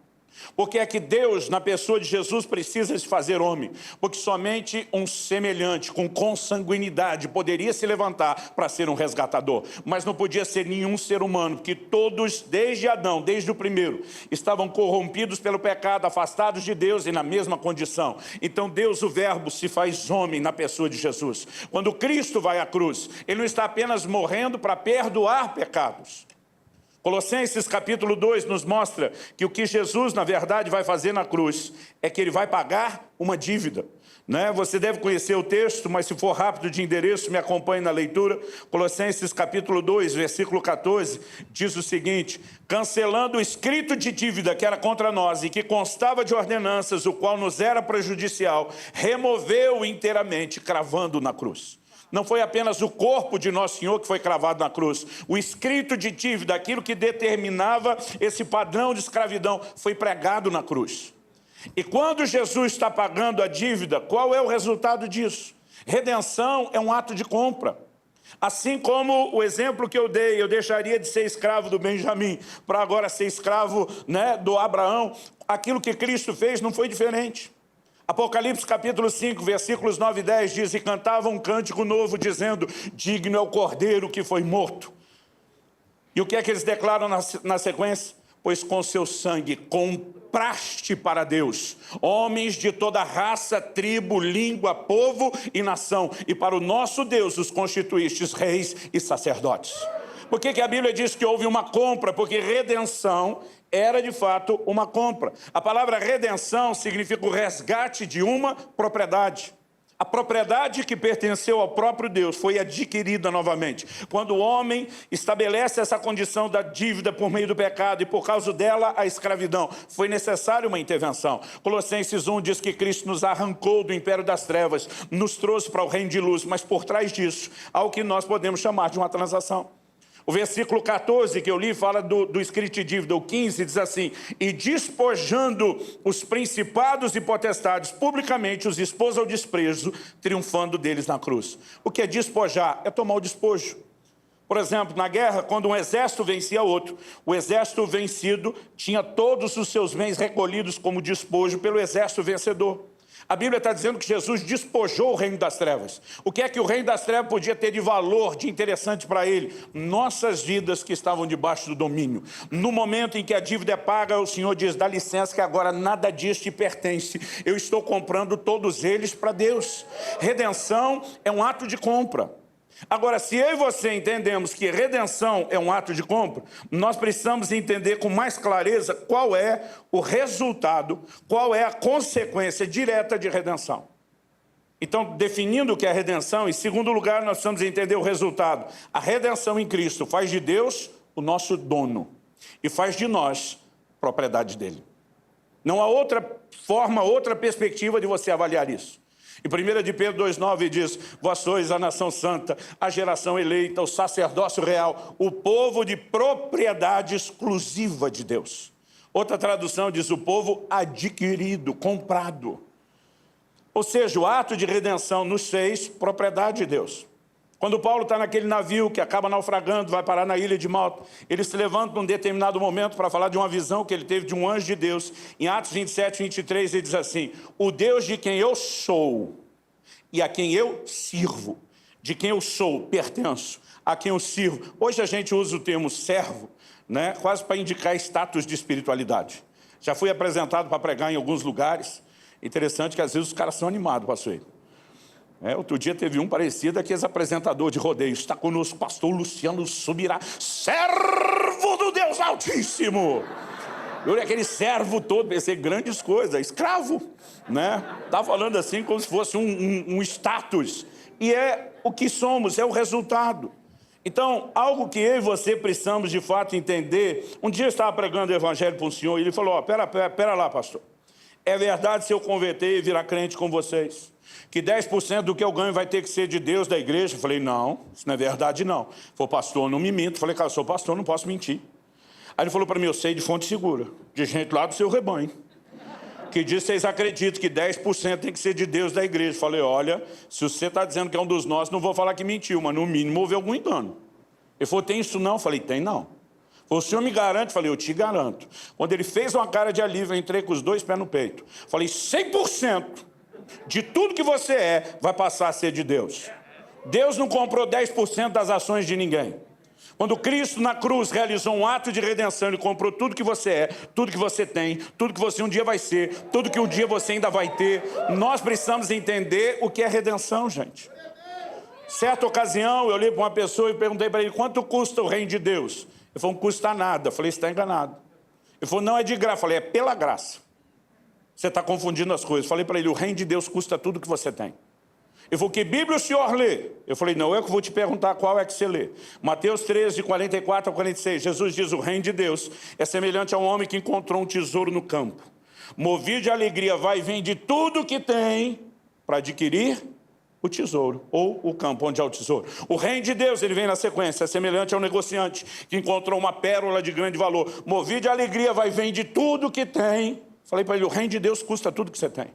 Porque é que Deus, na pessoa de Jesus, precisa se fazer homem. Porque somente um semelhante, com consanguinidade, poderia se levantar para ser um resgatador. Mas não podia ser nenhum ser humano, porque todos, desde Adão, desde o primeiro, estavam corrompidos pelo pecado, afastados de Deus e na mesma condição. Então Deus, o Verbo, se faz homem na pessoa de Jesus. Quando Cristo vai à cruz, Ele não está apenas morrendo para perdoar pecados. Colossenses capítulo 2 nos mostra que o que Jesus, na verdade, vai fazer na cruz é que Ele vai pagar uma dívida. Você deve conhecer o texto, mas se for rápido de endereço, me acompanhe na leitura. Colossenses capítulo 2, versículo 14, diz o seguinte, cancelando o escrito de dívida que era contra nós e que constava de ordenanças, o qual nos era prejudicial, removeu inteiramente, cravando na cruz. Não foi apenas o corpo de Nosso Senhor que foi cravado na cruz. O escrito de dívida, aquilo que determinava esse padrão de escravidão, foi pregado na cruz. E quando Jesus está pagando a dívida, qual é o resultado disso? Redenção é um ato de compra. Assim como o exemplo que eu dei, eu deixaria de ser escravo do Benjamim para agora ser escravo, né, do Abraão. Aquilo que Cristo fez não foi diferente. Apocalipse capítulo 5, versículos 9 e 10 diz: e cantava um cântico novo dizendo: digno é o cordeiro que foi morto. E o que é que eles declaram na sequência? Pois com seu sangue compraste para Deus homens de toda raça, tribo, língua, povo e nação, e para o nosso Deus os constituístes reis e sacerdotes. Por que a Bíblia diz que houve uma compra? Porque redenção era de fato uma compra. A palavra redenção significa o resgate de uma propriedade. A propriedade que pertenceu ao próprio Deus foi adquirida novamente. Quando o homem estabelece essa condição da dívida por meio do pecado e por causa dela a escravidão, foi necessária uma intervenção. Colossenses 1 diz que Cristo nos arrancou do império das trevas, nos trouxe para o reino de luz, mas por trás disso há o que nós podemos chamar de uma transação. O versículo 14 que eu li fala do escrito de dívida. O 15 diz assim: e despojando os principados e potestades, publicamente os expôs ao desprezo, triunfando deles na cruz. O que é despojar? É tomar o despojo. Por exemplo, na guerra, quando um exército vencia outro, o exército vencido tinha todos os seus bens recolhidos como despojo pelo exército vencedor. A Bíblia está dizendo que Jesus despojou o reino das trevas. O que é que o reino das trevas podia ter de valor, de interessante para ele? Nossas vidas que estavam debaixo do domínio. No momento em que a dívida é paga, o Senhor diz: dá licença que agora nada disso te pertence. Eu estou comprando todos eles para Deus. Redenção é um ato de compra. Agora, se eu e você entendemos que redenção é um ato de compra, nós precisamos entender com mais clareza qual é o resultado, qual é a consequência direta de redenção. Então, definindo o que é redenção, em segundo lugar, nós precisamos entender o resultado. A redenção em Cristo faz de Deus o nosso dono e faz de nós propriedade dele. Não há outra forma, outra perspectiva de você avaliar isso. Em 1 de Pedro 2,9 diz: vós sois a nação santa, a geração eleita, o sacerdócio real, o povo de propriedade exclusiva de Deus. Outra tradução diz: o povo adquirido, comprado. Ou seja, o ato de redenção nos fez propriedade de Deus. Quando Paulo está naquele navio que acaba naufragando, vai parar na ilha de Malta, ele se levanta num determinado momento para falar de uma visão que ele teve de um anjo de Deus. Em Atos 27, 23, ele diz assim: o Deus de quem eu sou e a quem eu sirvo, de quem eu sou, pertenço, a quem eu sirvo. Hoje a gente usa o termo servo, né, quase para indicar status de espiritualidade. Já fui apresentado para pregar em alguns lugares. Interessante que às vezes os caras são animados, pastor. Outro dia teve um parecido, aqueles apresentador de rodeio. Está conosco o pastor Luciano Subirá, servo do Deus Altíssimo. Eu olhei aquele servo todo, pensei grandes coisas, escravo, né? Está falando assim como se fosse um status. E é o que somos, é o resultado. Então, algo que eu e você precisamos de fato entender. Um dia eu estava pregando o evangelho para um senhor e ele falou: pera lá, pastor. É verdade se eu converter e virar crente com vocês, que 10% do que eu ganho vai ter que ser de Deus, da igreja? Eu falei: não, isso não é verdade não. Ele falou: pastor, não me minto. Eu falei: cara, eu sou pastor, não posso mentir. Aí ele falou para mim: eu sei de fonte segura, de gente lá do seu rebanho, que diz: vocês acreditam que 10% tem que ser de Deus, da igreja? Eu falei: olha, se você está dizendo que é um dos nossos, não vou falar que mentiu, mas no mínimo houve algum engano. Ele falou: tem isso não? Eu falei: tem não. O senhor me garante? Eu falei: eu te garanto. Quando ele fez uma cara de alívio, eu entrei com os dois pés no peito. Eu falei: 100% de tudo que você é, vai passar a ser de Deus. Deus não comprou 10% das ações de ninguém. Quando Cristo na cruz realizou um ato de redenção, Ele comprou tudo que você é, tudo que você tem, tudo que você um dia vai ser, tudo que um dia você ainda vai ter. Nós precisamos entender o que é redenção, gente. Certa ocasião, eu olhei para uma pessoa e perguntei para ele: quanto custa o reino de Deus? Ele falou: não custa nada. Eu falei: você está enganado. Ele falou: não, é de graça. Eu falei: é pela graça. Você está confundindo as coisas. Eu falei para ele: o reino de Deus custa tudo que você tem. Ele falou: que Bíblia o senhor lê? Eu falei: não, eu que vou te perguntar qual é que você lê. Mateus 13, 44 a 46, Jesus diz: o reino de Deus é semelhante a um homem que encontrou um tesouro no campo. Movido de alegria, vai e vende tudo que tem para adquirir o tesouro, ou o campo onde há o tesouro. O reino de Deus, ele vem na sequência, é semelhante ao negociante que encontrou uma pérola de grande valor. Movido de alegria, vai e vende tudo que tem. Falei para ele: o reino de Deus custa tudo que você tem.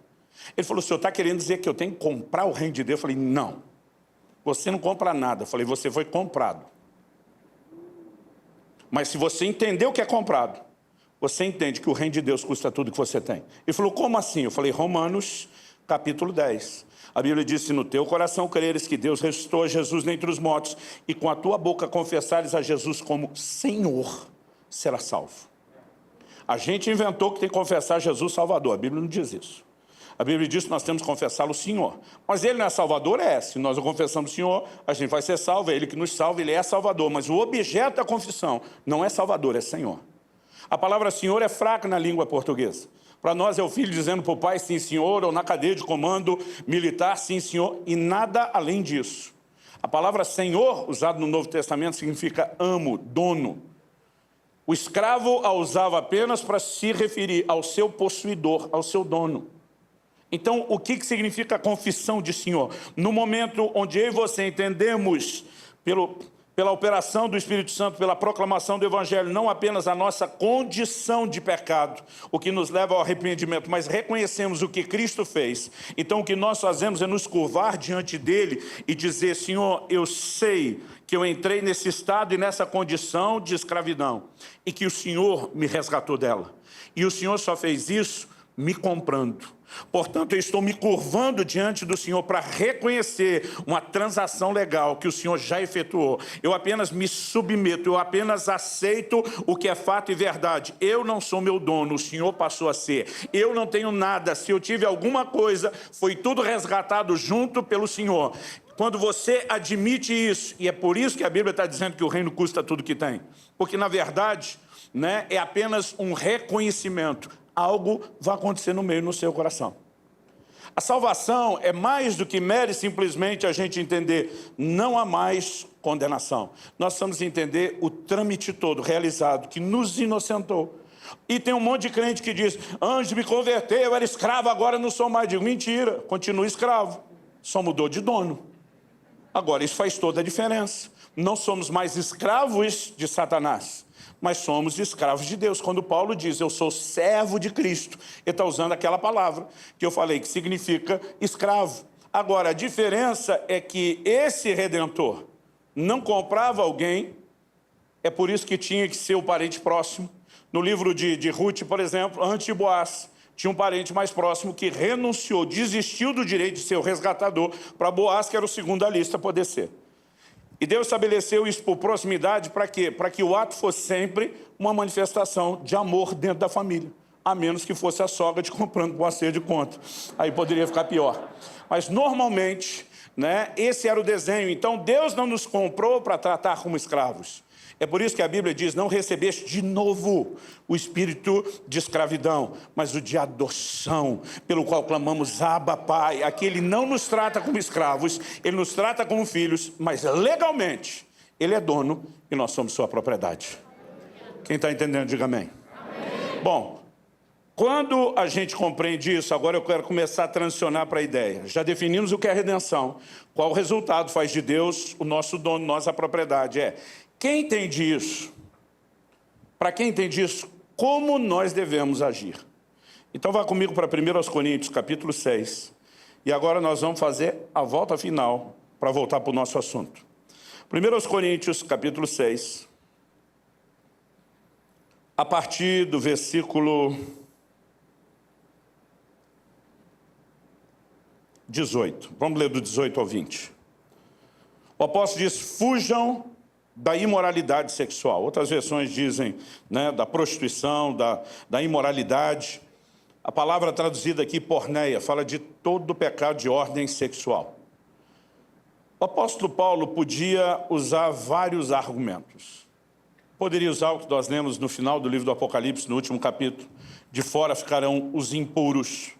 Ele falou: o senhor está querendo dizer que eu tenho que comprar o reino de Deus? Eu falei: não. você não compra nada. Eu falei, você foi comprado. Mas se você entender o que é comprado, você entende que o reino de Deus custa tudo que você tem. Ele falou, como assim? Eu falei, Romanos, capítulo 10. A Bíblia diz, se no teu coração creres que Deus ressuscitou a Jesus dentre os mortos, e com a tua boca confessares a Jesus como Senhor, será salvo. A gente inventou que tem que confessar Jesus Salvador. A Bíblia não diz isso. A Bíblia diz que nós temos que confessá-lo Senhor. Mas Ele não é Salvador? É. Se nós o confessamos Senhor, a gente vai ser salvo. É Ele que nos salva, Ele é Salvador. Mas o objeto da confissão não é Salvador, é Senhor. A palavra Senhor é fraca na língua portuguesa. Para nós é o filho dizendo para o pai, sim senhor, ou na cadeia de comando militar, sim senhor, e nada além disso. A palavra Senhor, usada no Novo Testamento, significa amo, dono. O escravo a usava apenas para se referir ao seu possuidor, ao seu dono. Então, o que significa a confissão de Senhor? No momento onde eu e você entendemos, pela operação do Espírito Santo, pela proclamação do Evangelho, não apenas a nossa condição de pecado, o que nos leva ao arrependimento, mas reconhecemos o que Cristo fez. Então, o que nós fazemos é nos curvar diante dele e dizer, Senhor, eu sei que eu entrei nesse estado e nessa condição de escravidão, e que o Senhor me resgatou dela. E o Senhor só fez isso me comprando. Portanto, eu estou me curvando diante do Senhor para reconhecer uma transação legal que o Senhor já efetuou. Eu apenas me submeto, eu apenas aceito o que é fato e verdade. Eu não sou meu dono, o Senhor passou a ser. Eu não tenho nada, se eu tive alguma coisa, foi tudo resgatado junto pelo Senhor. Quando você admite isso, e é por isso que a Bíblia está dizendo que o reino custa tudo que tem, porque na verdade, né, é apenas um reconhecimento. Algo vai acontecer no meio, no seu coração. A salvação é mais do que mera e simplesmente a gente entender, não há mais condenação. Nós precisamos entender o trâmite todo realizado, que nos inocentou. E tem um monte de crente que diz, antes de me converter eu era escravo, agora não sou mais. Digo, mentira, continua escravo, só mudou de dono. Agora isso faz toda a diferença. Não somos mais escravos de Satanás, mas somos escravos de Deus. Quando Paulo diz, eu sou servo de Cristo, ele está usando aquela palavra que eu falei, que significa escravo. Agora, a diferença é que esse Redentor não comprava alguém, é por isso que tinha que ser o parente próximo. No livro de Ruth, por exemplo, antes de Boaz, tinha um parente mais próximo que renunciou, desistiu do direito de ser o resgatador para Boaz, que era o segundo da lista, poder ser. E Deus estabeleceu isso por proximidade para quê? Para que o ato fosse sempre uma manifestação de amor dentro da família. A menos que fosse a sogra te comprando com acerto de conta. Aí poderia ficar pior. Mas normalmente, né, esse era o desenho. Então Deus não nos comprou para tratar como escravos. É por isso que a Bíblia diz, não recebeste de novo o espírito de escravidão, mas o de adoção, pelo qual clamamos, Abba, Pai. Aqui ele não nos trata como escravos, ele nos trata como filhos, mas legalmente ele é dono e nós somos sua propriedade. Quem está entendendo, diga amém. Amém. Bom, quando a gente compreende isso, agora eu quero começar a transicionar para a ideia. Já definimos o que é redenção, qual o resultado faz de Deus o nosso dono, nossa propriedade. Quem entende isso? Para quem entende isso, como nós devemos agir? Então vá comigo para 1 Coríntios, capítulo 6. E agora nós vamos fazer a volta final para voltar para o nosso assunto. 1 Coríntios, capítulo 6. A partir do versículo 18. Vamos ler do 18 ao 20. O apóstolo diz, fujam da imoralidade sexual. Outras versões dizem, né, da prostituição, da imoralidade. A palavra traduzida aqui, porneia, fala de todo o pecado de ordem sexual. O apóstolo Paulo podia usar vários argumentos. Poderia usar o que nós lemos no final do livro do Apocalipse, no último capítulo. De fora ficarão os impuros,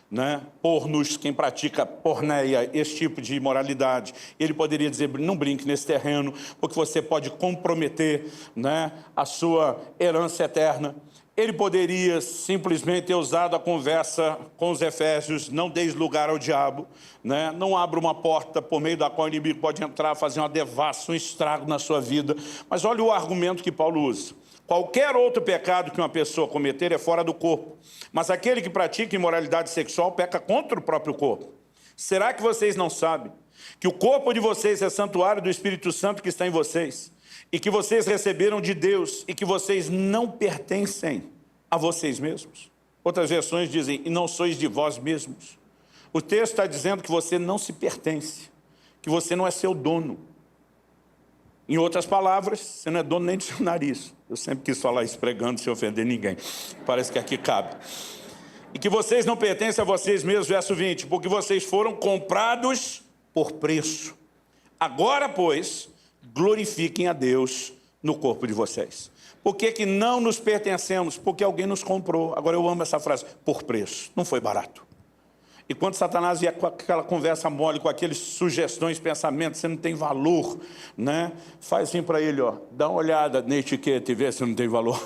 né? Pornos, quem pratica porneia, esse tipo de imoralidade. Ele poderia dizer, não brinque nesse terreno, porque você pode comprometer, né, a sua herança eterna. Ele poderia simplesmente ter usado a conversa com os Efésios, não deis lugar ao diabo, né? Não abra uma porta por meio da qual o inimigo pode entrar, fazer uma devassa, um estrago na sua vida. Mas olha o argumento que Paulo usa. Qualquer outro pecado que uma pessoa cometer é fora do corpo, mas aquele que pratica imoralidade sexual peca contra o próprio corpo. Será que vocês não sabem que o corpo de vocês é santuário do Espírito Santo que está em vocês, e que vocês receberam de Deus, e que vocês não pertencem a vocês mesmos. Outras versões dizem, e não sois de vós mesmos. O texto está dizendo que você não se pertence, que você não é seu dono. Em outras palavras, você não é dono nem do seu nariz. Eu sempre quis falar isso pregando sem ofender ninguém. Parece que aqui cabe. E que vocês não pertencem a vocês mesmos, verso 20, porque vocês foram comprados por preço. Agora, pois, glorifiquem a Deus no corpo de vocês. Por que não nos pertencemos? Porque alguém nos comprou. Agora eu amo essa frase, por preço. Não foi barato. E quando Satanás ia com aquela conversa mole, com aquelas sugestões, pensamentos, você não tem valor, né? Faz assim para ele, ó, dá uma olhada na etiqueta e vê se não tem valor.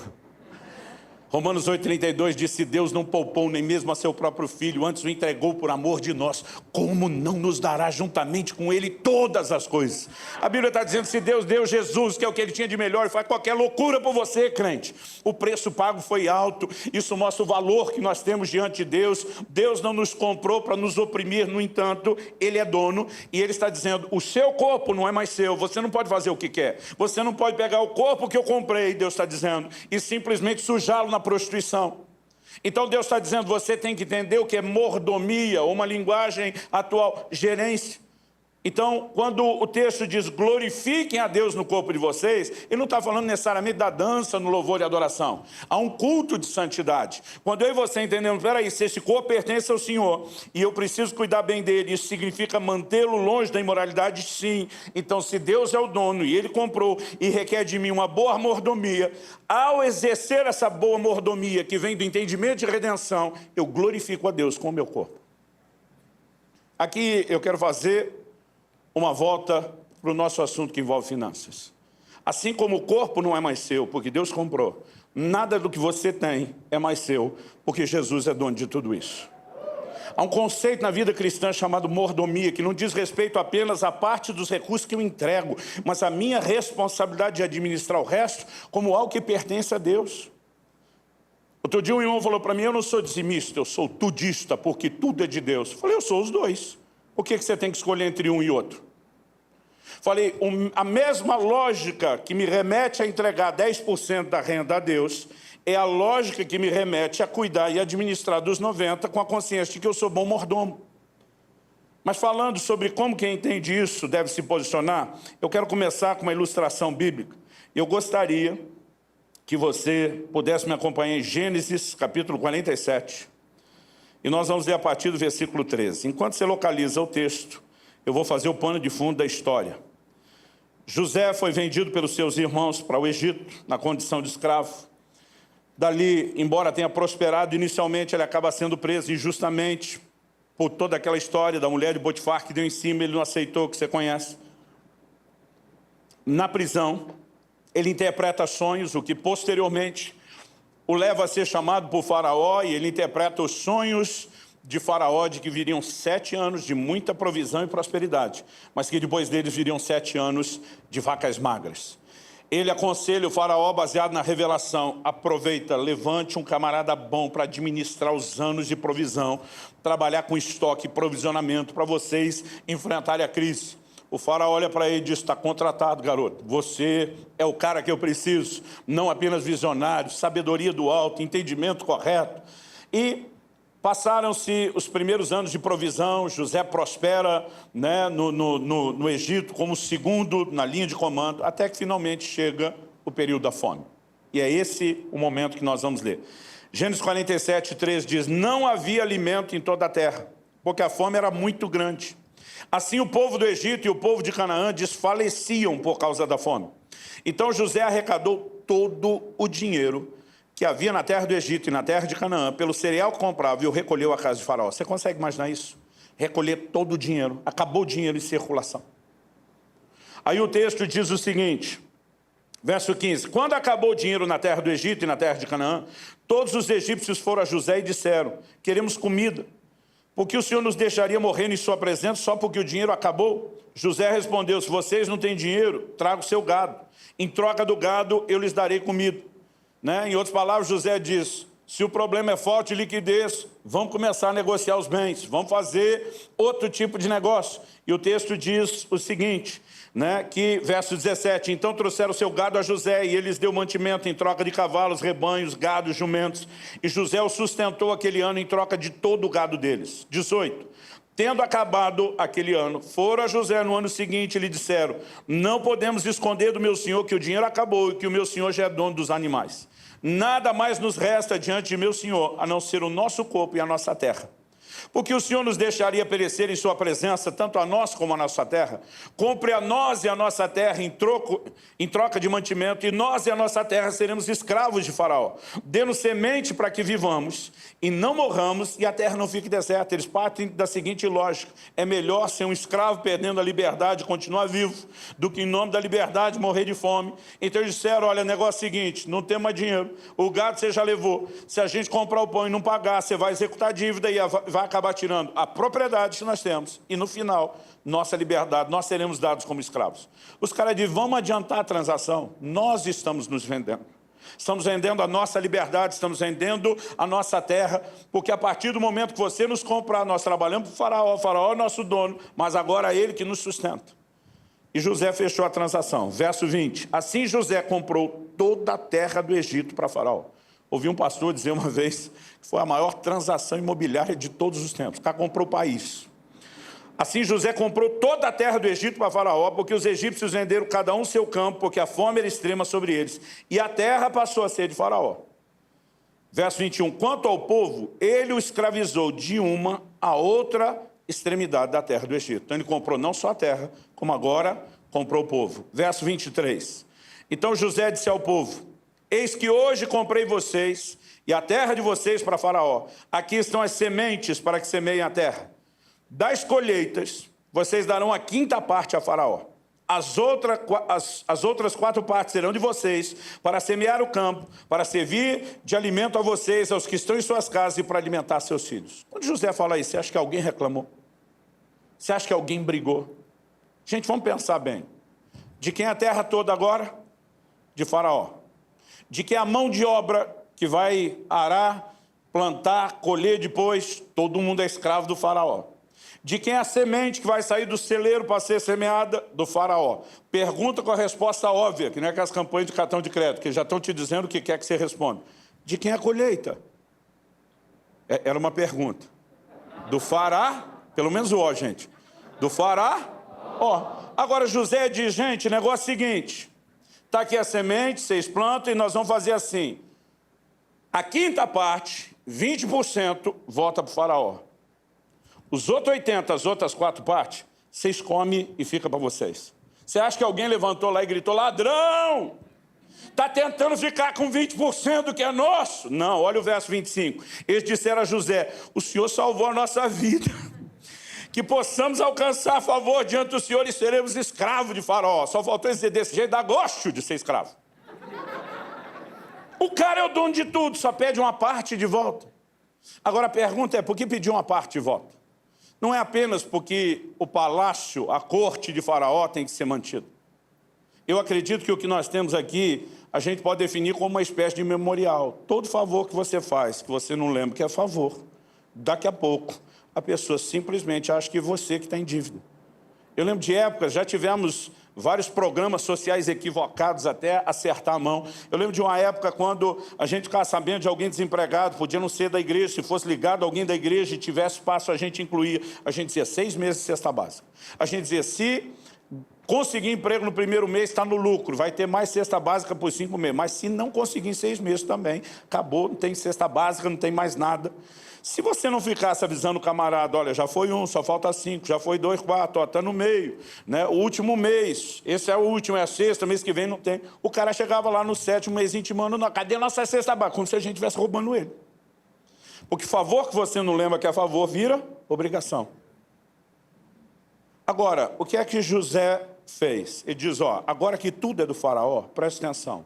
Romanos 8,32 diz, se Deus não poupou nem mesmo a seu próprio Filho, antes o entregou por amor de nós, como não nos dará juntamente com Ele todas as coisas? A Bíblia está dizendo, se Deus deu Jesus, que é o que Ele tinha de melhor, e faz qualquer loucura por você, crente. O preço pago foi alto, isso mostra o valor que nós temos diante de Deus. Deus não nos comprou para nos oprimir, no entanto, Ele é dono, e Ele está dizendo, o seu corpo não é mais seu, você não pode fazer o que quer, você não pode pegar o corpo que eu comprei, Deus está dizendo, e simplesmente sujá-lo na prostituição. Então Deus está dizendo, você tem que entender o que é mordomia, ou uma linguagem atual, gerência. Então, quando o texto diz, glorifiquem a Deus no corpo de vocês, ele não está falando necessariamente da dança no louvor e adoração. Há um culto de santidade. Quando eu e você entendemos, peraí, se esse corpo pertence ao Senhor, e eu preciso cuidar bem dele, isso significa mantê-lo longe da imoralidade, sim. Então, se Deus é o dono, e Ele comprou, e requer de mim uma boa mordomia, ao exercer essa boa mordomia, que vem do entendimento de redenção, eu glorifico a Deus com o meu corpo. Aqui eu quero fazer uma volta para o nosso assunto que envolve finanças. Assim como o corpo não é mais seu, porque Deus comprou, nada do que você tem é mais seu, porque Jesus é dono de tudo isso. Há um conceito na vida cristã chamado mordomia, que não diz respeito apenas à parte dos recursos que eu entrego, mas a minha responsabilidade de administrar o resto como algo que pertence a Deus. Outro dia um irmão falou para mim, eu não sou dizimista, eu sou tudista, porque tudo é de Deus. Eu falei, eu sou os dois. Por que você tem que escolher entre um e outro? Falei, a mesma lógica que me remete a entregar 10% da renda a Deus é a lógica que me remete a cuidar e administrar dos 90% com a consciência de que eu sou bom mordomo. Mas falando sobre como quem entende isso deve se posicionar, eu quero começar com uma ilustração bíblica. Eu gostaria que você pudesse me acompanhar em Gênesis, capítulo 47. E nós vamos ler a partir do versículo 13. Enquanto você localiza o texto, eu vou fazer o pano de fundo da história. José foi vendido pelos seus irmãos para o Egito, na condição de escravo. Dali, embora tenha prosperado inicialmente, ele acaba sendo preso injustamente por toda aquela história da mulher de Potifar que deu em cima, ele não aceitou, que você conhece. Na prisão, ele interpreta sonhos, o que posteriormente o leva a ser chamado por Faraó, e ele interpreta os sonhos de Faraó, de que viriam 7 anos de muita provisão e prosperidade, mas que depois deles viriam 7 anos de vacas magras. Ele aconselha o Faraó, baseado na revelação, aproveita, levante um camarada bom para administrar os anos de provisão, trabalhar com estoque e provisionamento para vocês enfrentarem a crise. O Faraó olha para ele e diz, está contratado, garoto. Você é o cara que eu preciso, não apenas visionário, sabedoria do alto, entendimento correto. E passaram-se os primeiros anos de provisão, José prospera, né, no Egito como segundo na linha de comando, até que finalmente chega o período da fome. E é esse o momento que nós vamos ler. Gênesis 47, 3 diz, não havia alimento em toda a terra, porque a fome era muito grande. Assim o povo do Egito e o povo de Canaã desfaleciam por causa da fome. Então José arrecadou todo o dinheiro que havia na terra do Egito e na terra de Canaã, pelo cereal que comprava, e o recolheu à casa de Faraó. Você consegue imaginar isso? Recolher todo o dinheiro, acabou o dinheiro em circulação. Aí o texto diz o seguinte, verso 15, quando acabou o dinheiro na terra do Egito e na terra de Canaã, todos os egípcios foram a José e disseram, queremos comida, porque o Senhor nos deixaria morrer em sua presença só porque o dinheiro acabou? José respondeu, se vocês não têm dinheiro, traga o seu gado. Em troca do gado, eu lhes darei comida. Né? Em outras palavras, José diz, Se o problema é falta de liquidez, vamos começar a negociar os bens, vamos fazer outro tipo de negócio. E o texto diz o seguinte, né, que, verso 17, então trouxeram o seu gado a José, e ele lhes deu mantimento em troca de cavalos, rebanhos, gados, jumentos, e José o sustentou aquele ano em troca de todo o gado deles. 18. Tendo acabado aquele ano, foram a José no ano seguinte e lhe disseram, não podemos esconder do meu senhor que o dinheiro acabou e que o meu senhor já é dono dos animais. Nada mais nos resta diante de meu senhor, a não ser o nosso corpo e a nossa terra. Porque o Senhor nos deixaria perecer em sua presença, tanto a nós como a nossa terra. Compre a nós e a nossa terra em troca de mantimento, e nós e a nossa terra seremos escravos de Faraó. Dê-nos semente para que vivamos e não morramos, e a terra não fique deserta. Eles partem da seguinte lógica, é melhor ser um escravo perdendo a liberdade e continuar vivo, do que em nome da liberdade morrer de fome. Então eles disseram, olha, negócio é o seguinte, não tem mais dinheiro, o gado você já levou, se a gente comprar o pão e não pagar, você vai executar a dívida e vai acabar tirando a propriedade que nós temos, e no final, nossa liberdade, nós seremos dados como escravos. Os caras dizem, vamos adiantar a transação, nós estamos nos vendendo. Estamos vendendo a nossa liberdade, estamos vendendo a nossa terra, porque a partir do momento que você nos comprar, nós trabalhamos para o Faraó é nosso dono, mas agora é ele que nos sustenta. E José fechou a transação. Verso 20. Assim José comprou toda a terra do Egito para Faraó. Ouvi um pastor dizer uma vez que foi a maior transação imobiliária de todos os tempos. O cara comprou o país. Assim José comprou toda a terra do Egito para Faraó, porque os egípcios venderam cada um seu campo, porque a fome era extrema sobre eles. E a terra passou a ser de Faraó. Verso 21. Quanto ao povo, ele o escravizou de uma a outra extremidade da terra do Egito. Então ele comprou não só a terra, como agora comprou o povo. Verso 23. Então José disse ao povo, eis que hoje comprei vocês e a terra de vocês para Faraó. Aqui estão as sementes para que semeiem a terra. Das colheitas, vocês darão a quinta parte a Faraó. As outras 4 partes serão de vocês, para semear o campo, para servir de alimento a vocês, aos que estão em suas casas e para alimentar seus filhos. Quando José fala isso, você acha que alguém reclamou? Você acha que alguém brigou? Gente, vamos pensar bem. De quem é a terra toda agora? De Faraó. De quem é a mão de obra que vai arar, plantar, colher depois? Todo mundo é escravo do Faraó. De quem é a semente que vai sair do celeiro para ser semeada? Do Faraó. Pergunta com a resposta óbvia, que não é aquelas campanhas de cartão de crédito, que já estão te dizendo o que quer que você responda. De quem é a colheita? Era uma pergunta. Do Faraó, pelo menos o ó, gente. Do Faraó, ó. Agora José diz, gente, negócio é o seguinte, está aqui a semente, vocês plantam e nós vamos fazer assim. A quinta parte, 20%, volta para o Faraó. Os outros 80%, as outras 4 partes, vocês comem e fica para vocês. Você acha que alguém levantou lá e gritou, ladrão! Está tentando ficar com 20% do que é nosso? Não, olha o verso 25. Eles disseram a José, o Senhor salvou a nossa vida, que possamos alcançar favor diante do Senhor e seremos escravos de Faraó. Só faltou dizer desse jeito, dá gosto de ser escravo. O cara é o dono de tudo, só pede uma parte de volta. Agora a pergunta é, por que pedir uma parte de volta? Não é apenas porque o palácio, a corte de Faraó tem que ser mantido. Eu acredito que o que nós temos aqui, a gente pode definir como uma espécie de memorial. Todo favor que você faz, que você não lembra que é favor, daqui a pouco, a pessoa simplesmente acha que você que está em dívida. Eu lembro de épocas, já tivemos vários programas sociais equivocados até acertar a mão. Eu lembro de uma época quando a gente ficava sabendo de alguém desempregado, podia não ser da igreja, se fosse ligado a alguém da igreja e tivesse espaço, a gente incluía. A gente dizia 6 meses de cesta básica. A gente dizia, se conseguir emprego no primeiro mês, está no lucro, vai ter mais cesta básica por 5 meses. Mas se não conseguir em 6 meses também, acabou, não tem cesta básica, não tem mais nada. Se você não ficasse avisando o camarada, olha, já foi 1, só falta 5, já foi 2, 4, está no meio, né? O último mês, esse é o último, é a sexta, mês que vem não tem. O cara chegava lá no 7º mês intimando, não, cadê nossa cesta básica? Como se a gente estivesse roubando ele. Porque favor que você não lembra que é favor, vira obrigação. Agora, o que é que José fez? Ele diz, ó, agora que tudo é do Faraó, preste atenção.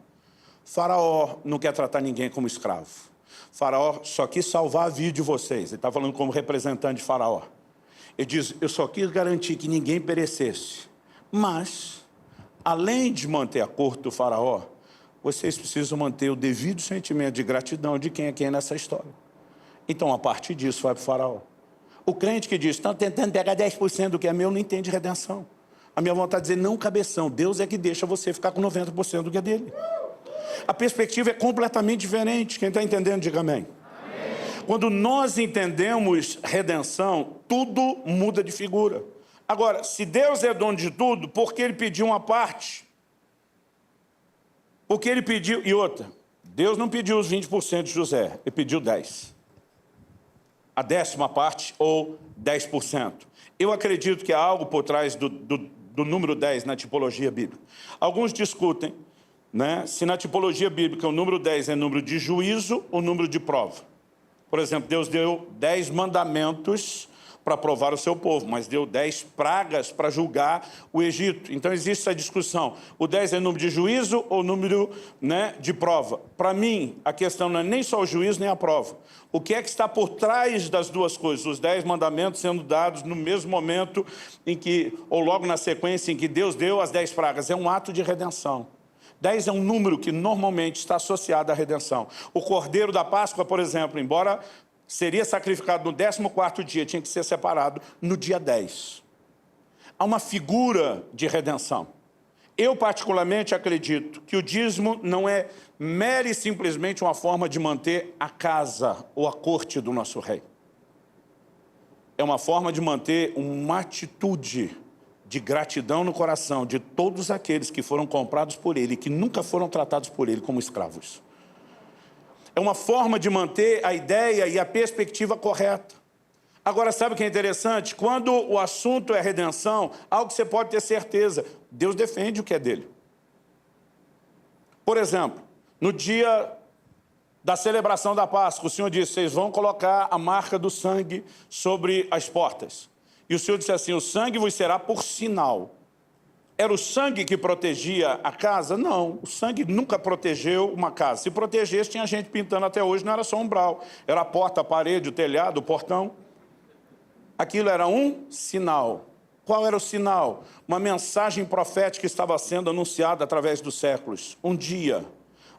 Faraó não quer tratar ninguém como escravo. Faraó só quis salvar a vida de vocês. Ele está falando como representante de Faraó. Ele diz, eu só quis garantir que ninguém perecesse. Mas, além de manter a corte do Faraó, vocês precisam manter o devido sentimento de gratidão de quem é quem nessa história. Então, a partir disso, vai para o faraó. O crente que diz, estão tentando pegar 10% do que é meu, não entende redenção. A minha vontade é dizer, não, cabeção, Deus é que deixa você ficar com 90% do que é dele. A perspectiva é completamente diferente. Quem está entendendo, diga amém. Amém. Quando nós entendemos redenção, tudo muda de figura. Agora, se Deus é dono de tudo, por que ele pediu uma parte? Porque ele pediu, e outra, Deus não pediu os 20% de José, ele pediu 10%. A 10ª parte ou 10%. Eu acredito que há algo por trás do número 10 na tipologia bíblica. Alguns discutem, né, se na tipologia bíblica o número 10 é número de juízo ou número de prova. Por exemplo, Deus deu 10 mandamentos para provar o seu povo, mas deu 10 pragas para julgar o Egito. Então existe essa discussão. O 10 é número de juízo ou número, né, de prova? Para mim, a questão não é nem só o juízo nem a prova. O que é que está por trás das duas coisas? Os 10 mandamentos sendo dados no mesmo momento em que, ou logo na sequência em que Deus deu as 10 pragas. É um ato de redenção. 10 é um número que normalmente está associado à redenção. O Cordeiro da Páscoa, por exemplo, embora seria sacrificado no 14º dia, tinha que ser separado no dia 10. Há uma figura de redenção. Eu, particularmente, acredito que o dízimo não é mera e simplesmente uma forma de manter a casa ou a corte do nosso rei. É uma forma de manter uma atitude de gratidão no coração de todos aqueles que foram comprados por ele e que nunca foram tratados por ele como escravos. É uma forma de manter a ideia e a perspectiva correta. Agora, sabe o que é interessante? Quando o assunto é redenção, algo que você pode ter certeza, Deus defende o que é dele. Por exemplo, no dia da celebração da Páscoa, o Senhor disse, vocês vão colocar a marca do sangue sobre as portas. E o Senhor disse assim, o sangue vos será por sinal. Era o sangue que protegia a casa? Não, o sangue nunca protegeu uma casa. Se protegesse, tinha gente pintando até hoje, não era só umbral. Era a porta, a parede, o telhado, o portão. Aquilo era um sinal. Qual era o sinal? Uma mensagem profética estava sendo anunciada através dos séculos. Um dia,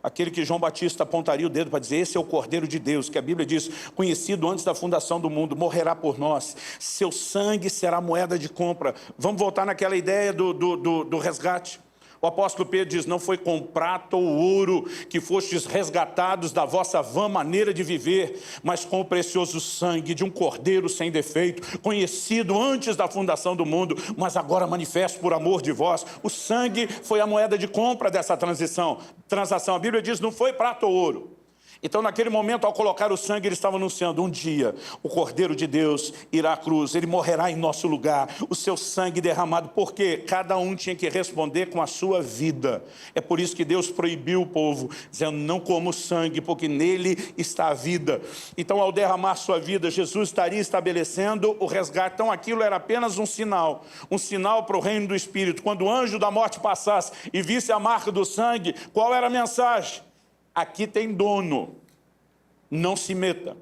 aquele que João Batista apontaria o dedo para dizer, esse é o Cordeiro de Deus, que a Bíblia diz, conhecido antes da fundação do mundo, morrerá por nós. Seu sangue será moeda de compra. Vamos voltar naquela ideia do resgate. O apóstolo Pedro diz, não foi com prata ou ouro que fostes resgatados da vossa vã maneira de viver, mas com o precioso sangue de um cordeiro sem defeito, conhecido antes da fundação do mundo, mas agora manifesto por amor de vós. O sangue foi a moeda de compra dessa transação. A Bíblia diz, não foi prata ou ouro. Então, naquele momento, ao colocar o sangue, ele estava anunciando, um dia, o Cordeiro de Deus irá à cruz, ele morrerá em nosso lugar, o seu sangue derramado, porque cada um tinha que responder com a sua vida. É por isso que Deus proibiu o povo, dizendo, não coma o sangue, porque nele está a vida. Então, ao derramar sua vida, Jesus estaria estabelecendo o resgate. Então, aquilo era apenas um sinal para o reino do Espírito. Quando o anjo da morte passasse e visse a marca do sangue, qual era a mensagem? Aqui tem dono, não se meta.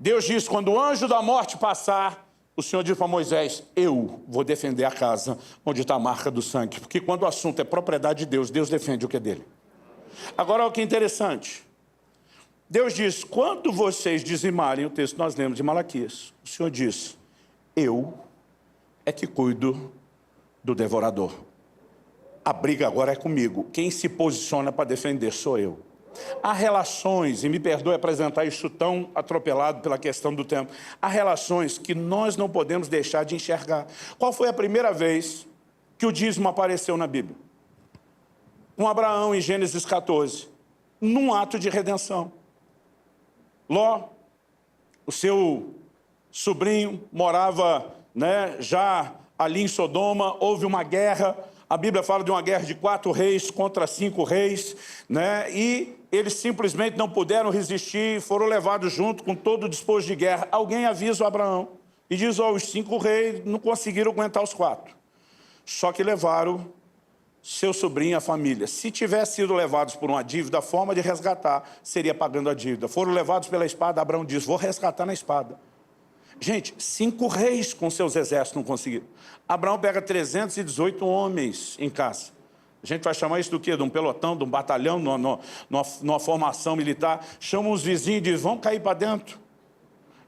Deus diz, quando o anjo da morte passar, o Senhor diz para Moisés, eu vou defender a casa onde está a marca do sangue. Porque quando o assunto é propriedade de Deus, Deus defende o que é dele. Agora, olha o que é interessante. Deus diz, quando vocês dizimarem, o texto que nós lemos de Malaquias, o Senhor diz, eu é que cuido do devorador. A briga agora é comigo. Quem se posiciona para defender sou eu. Há relações, e me perdoe apresentar isso tão atropelado pela questão do tempo, há relações que nós não podemos deixar de enxergar. Qual foi a primeira vez que o dízimo apareceu na Bíblia? Com Abraão, em Gênesis 14, num ato de redenção. Ló, o seu sobrinho, morava, né, já ali em Sodoma, houve uma guerra. A Bíblia fala de uma guerra de 4 reis contra 5 reis, né? E eles simplesmente não puderam resistir, foram levados junto com todo o despojo de guerra. Alguém avisa o Abraão e diz, os 5 reis não conseguiram aguentar os 4. Só que levaram seu sobrinho e a família. Se tivessem sido levados por uma dívida, a forma de resgatar seria pagando a dívida. Foram levados pela espada, Abraão diz, vou resgatar na espada. Gente, 5 reis com seus exércitos não conseguiram. Abraão pega 318 homens em casa. A gente vai chamar isso do quê? De um pelotão, de um batalhão, numa formação militar. Chama os vizinhos e diz, vamos cair para dentro.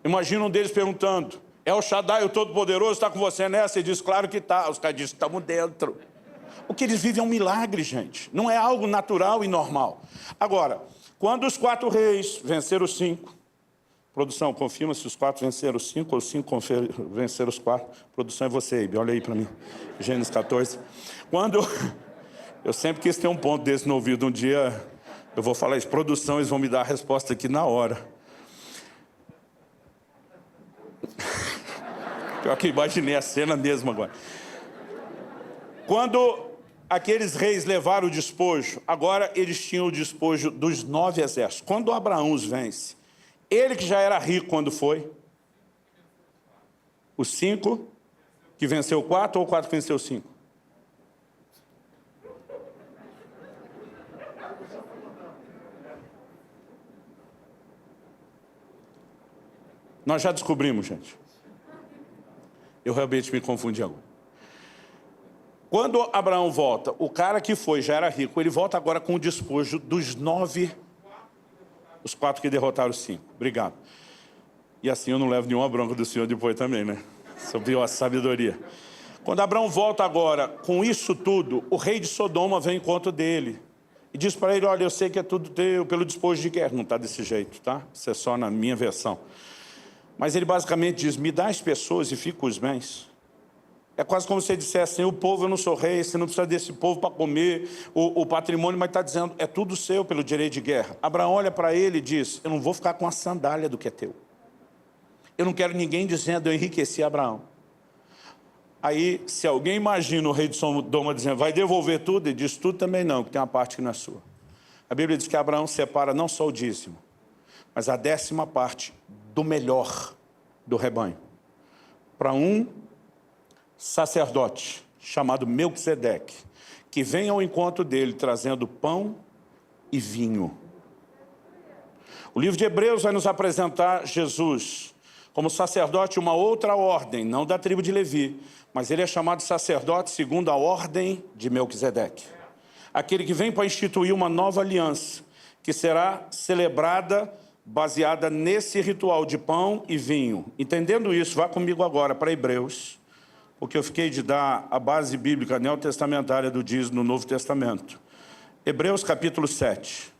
Imagina um deles perguntando, El Shaddai, o Todo-Poderoso, está com você nessa? Ele diz, claro que está. Os caras dizem, estamos dentro. O que eles vivem é um milagre, gente. Não é algo natural e normal. Agora, quando os 4 reis venceram os 5, produção, confirma se os 4 venceram os 5 ou os 5 venceram os 4. Produção é você, Ibe, olha aí para mim. Gênesis 14. Quando... Eu sempre quis ter um ponto desse no ouvido. Um dia eu vou falar isso. Produção, eles vão me dar a resposta aqui na hora. Pior que imaginei a cena mesmo agora. Quando aqueles reis levaram o despojo, agora eles tinham o despojo dos 9 exércitos. Quando Abraão os vence, ele que já era rico quando foi, os 5 que venceu 4 ou 4 que venceu 5? Nós já descobrimos, gente. Eu realmente me confundi agora. Quando Abraão volta, o cara que foi já era rico, ele volta agora com o despojo dos 9, os 4 que derrotaram os 5. Obrigado. E assim eu não levo nenhuma bronca do senhor depois também, né? Sobre a sabedoria. Quando Abraão volta agora com isso tudo, o rei de Sodoma vem em encontro dele. E diz para ele, olha, eu sei que é tudo teu pelo despojo de guerra. Não está desse jeito, tá? Isso é só na minha versão. Mas ele basicamente diz, me dá as pessoas e fica os bens. É quase como se ele dissesse assim, o povo, eu não sou rei, você não precisa desse povo para comer o patrimônio, mas está dizendo, é tudo seu pelo direito de guerra. Abraão olha para ele e diz, eu não vou ficar com a sandália do que é teu. Eu não quero ninguém dizendo, eu enriqueci Abraão. Aí, se alguém imagina o rei de Sodoma dizendo, vai devolver tudo, ele diz, tudo também não, que tem uma parte que não é sua. A Bíblia diz que Abraão separa não só o dízimo, mas a 10ª parte do melhor do rebanho, para um sacerdote chamado Melquisedeque, que vem ao encontro dele trazendo pão e vinho. O livro de Hebreus vai nos apresentar Jesus como sacerdote, uma outra ordem, não da tribo de Levi, mas ele é chamado sacerdote segundo a ordem de Melquisedeque. Aquele que vem para instituir uma nova aliança, que será celebrada baseada nesse ritual de pão e vinho. Entendendo isso, vá comigo agora para Hebreus, porque eu fiquei de dar a base bíblica neotestamentária do dízimo no Novo Testamento. Hebreus capítulo 7.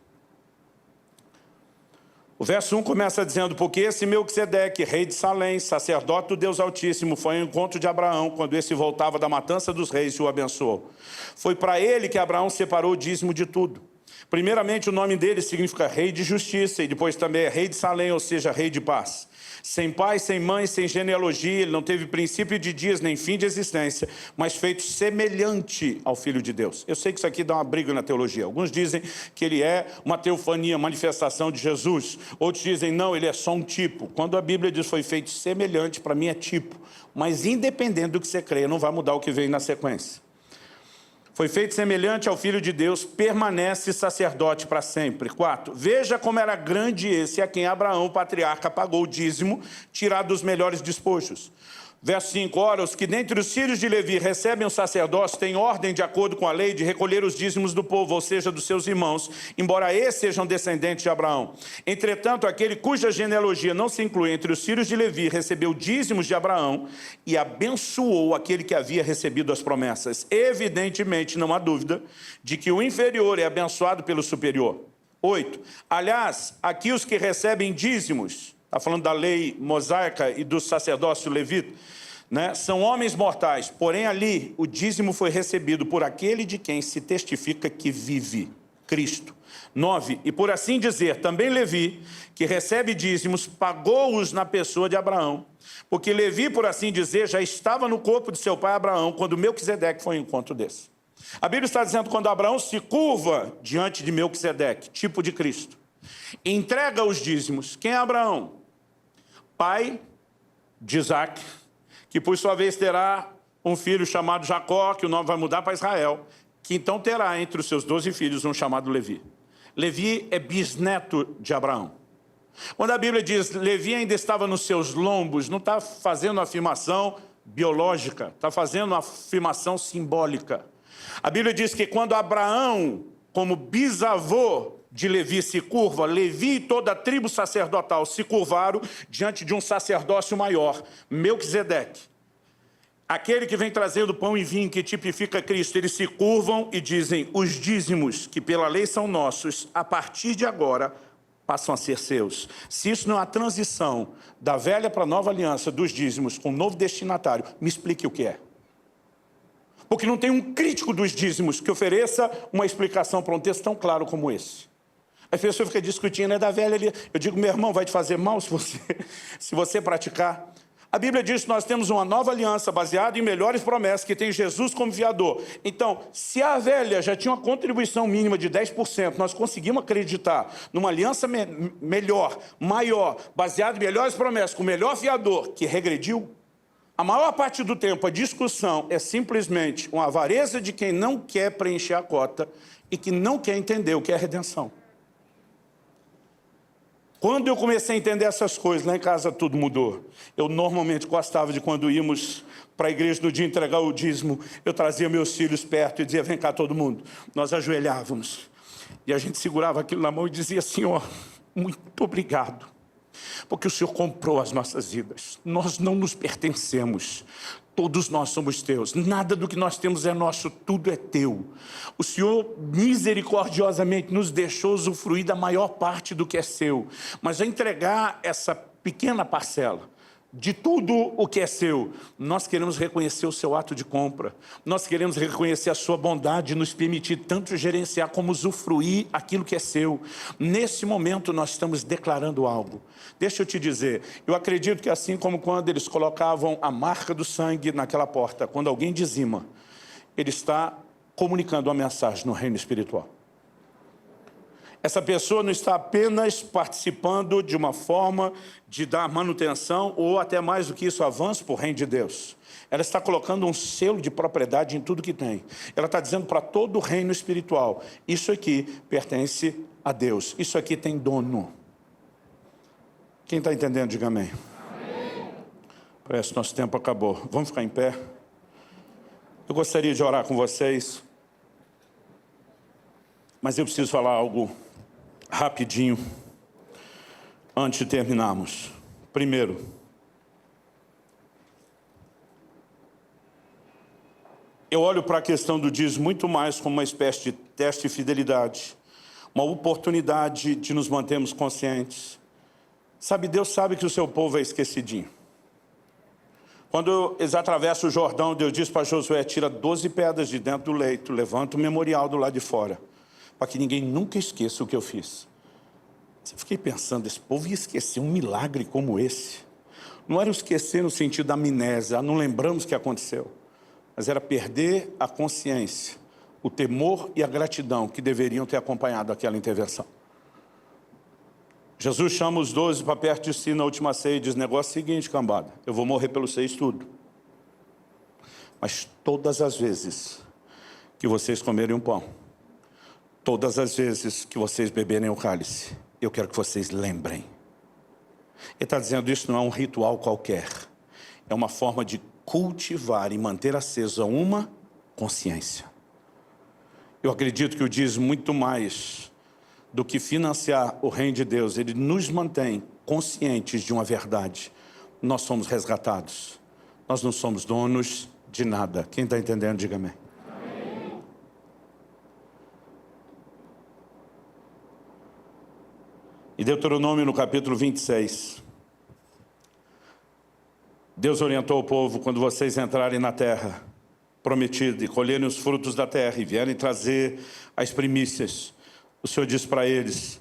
O verso 1 começa dizendo, porque esse Melquisedeque, rei de Salém, sacerdote do Deus Altíssimo, foi ao encontro de Abraão, quando esse voltava da matança dos reis e o abençoou. Foi para ele que Abraão separou o dízimo de tudo. Primeiramente, o nome dele significa rei de justiça, e depois também é rei de Salém, ou seja, rei de paz. Sem pai, sem mãe, sem genealogia, ele não teve princípio de dias nem fim de existência, mas feito semelhante ao Filho de Deus. Eu sei que isso aqui dá uma briga na teologia. Alguns dizem que ele é uma teofania, manifestação de Jesus. Outros dizem, não, ele é só um tipo. Quando a Bíblia diz foi feito semelhante, para mim é tipo. Mas independente do que você crê, não vai mudar o que vem na sequência. Foi feito semelhante ao Filho de Deus, permanece sacerdote para sempre. 4. Veja como era grande esse a quem Abraão, o patriarca, pagou o dízimo, tirado dos melhores despojos. Verso 5, ora, os que dentre os filhos de Levi recebem o sacerdócio têm ordem, de acordo com a lei, de recolher os dízimos do povo, ou seja, dos seus irmãos, embora esses sejam descendentes de Abraão. Entretanto, aquele cuja genealogia não se inclui entre os filhos de Levi recebeu dízimos de Abraão e abençoou aquele que havia recebido as promessas. Evidentemente, não há dúvida de que o inferior é abençoado pelo superior. 8. Aliás, aqui os que recebem dízimos, está falando da lei mosaica e do sacerdócio levita, né? São homens mortais, porém ali o dízimo foi recebido por aquele de quem se testifica que vive, Cristo. 9. E por assim dizer, também Levi, que recebe dízimos, pagou-os na pessoa de Abraão, porque Levi, por assim dizer, já estava no corpo de seu pai Abraão, quando Melquisedeque foi ao encontro desse. A Bíblia está dizendo que quando Abraão se curva diante de Melquisedeque, tipo de Cristo, entrega os dízimos. Quem é Abraão? Pai de Isaac, que por sua vez terá um filho chamado Jacó, que o nome vai mudar para Israel, que então terá entre os seus 12 filhos um chamado Levi. Levi é bisneto de Abraão. Quando a Bíblia diz Levi ainda estava nos seus lombos, não está fazendo uma afirmação biológica, está fazendo uma afirmação simbólica. A Bíblia diz que quando Abraão, como bisavô de Levi, se curva, Levi e toda a tribo sacerdotal se curvaram diante de um sacerdócio maior, Melquisedeque. Aquele que vem trazendo pão e vinho, que tipifica Cristo, eles se curvam e dizem: os dízimos, que pela lei são nossos, a partir de agora passam a ser seus. Se isso não é a transição da velha para a nova aliança dos dízimos com um novo destinatário, me explique o que é. Porque não tem um crítico dos dízimos que ofereça uma explicação para um texto tão claro como esse. As pessoas ficam discutindo, é da velha ali. Eu digo, meu irmão, vai te fazer mal se você praticar. A Bíblia diz que nós temos uma nova aliança baseada em melhores promessas, que tem Jesus como fiador. Então, se a velha já tinha uma contribuição mínima de 10%, nós conseguimos acreditar numa aliança melhor, maior, baseada em melhores promessas, com o melhor fiador, que regrediu. A maior parte do tempo, a discussão é simplesmente uma avareza de quem não quer preencher a cota e que não quer entender o que é redenção. Quando eu comecei a entender essas coisas, lá em casa tudo mudou. Eu normalmente gostava de, quando íamos para a igreja no dia entregar o dízimo, eu trazia meus filhos perto e dizia: vem cá todo mundo. Nós ajoelhávamos e a gente segurava aquilo na mão e dizia: Senhor, muito obrigado, porque o Senhor comprou as nossas vidas. Nós não nos pertencemos. Todos nós somos teus. Nada do que nós temos é nosso, tudo é teu. O Senhor misericordiosamente nos deixou usufruir da maior parte do que é seu. Mas a entregar essa pequena parcela de tudo o que é seu, nós queremos reconhecer o seu ato de compra. Nós queremos reconhecer a sua bondade de nos permitir tanto gerenciar como usufruir aquilo que é seu. Nesse momento nós estamos declarando algo. Deixa eu te dizer, eu acredito que assim como quando eles colocavam a marca do sangue naquela porta, quando alguém dizima, ele está comunicando uma mensagem no reino espiritual. Essa pessoa não está apenas participando de uma forma de dar manutenção ou até mais do que isso, avanço para o reino de Deus. Ela está colocando um selo de propriedade em tudo que tem. Ela está dizendo para todo o reino espiritual: isso aqui pertence a Deus, isso aqui tem dono. Quem está entendendo, diga amém. Amém. Parece que nosso tempo acabou. Vamos ficar em pé? Eu gostaria de orar com vocês, mas eu preciso falar algo rapidinho antes de terminarmos. Primeiro, eu olho para a questão do dízimo muito mais como uma espécie de teste de fidelidade, uma oportunidade de nos mantermos conscientes. Sabe, Deus sabe que o seu povo é esquecidinho. Quando eles atravessam o Jordão, Deus diz para Josué: tira 12 pedras de dentro do leito, levanta o memorial do lado de fora, para que ninguém nunca esqueça o que eu fiz. Eu fiquei pensando, esse povo ia esquecer um milagre como esse. Não era esquecer no sentido da amnésia, não lembramos o que aconteceu, mas era perder a consciência, o temor e a gratidão que deveriam ter acompanhado aquela intervenção. Jesus chama os 12 para perto de si na última ceia e diz: negócio seguinte, cambada, eu vou morrer pelos vocês tudo. Mas todas as vezes que vocês comerem um pão, todas as vezes que vocês beberem o cálice, eu quero que vocês lembrem. Ele está dizendo, isso não é um ritual qualquer. É uma forma de cultivar e manter acesa uma consciência. Eu acredito que o dízimo, muito mais do que financiar o reino de Deus, ele nos mantém conscientes de uma verdade. Nós somos resgatados. Nós não somos donos de nada. Quem está entendendo, diga amém. Em Deuteronômio, no capítulo 26, Deus orientou o povo: quando vocês entrarem na terra prometida e colherem os frutos da terra e vierem trazer as primícias, o Senhor disse para eles: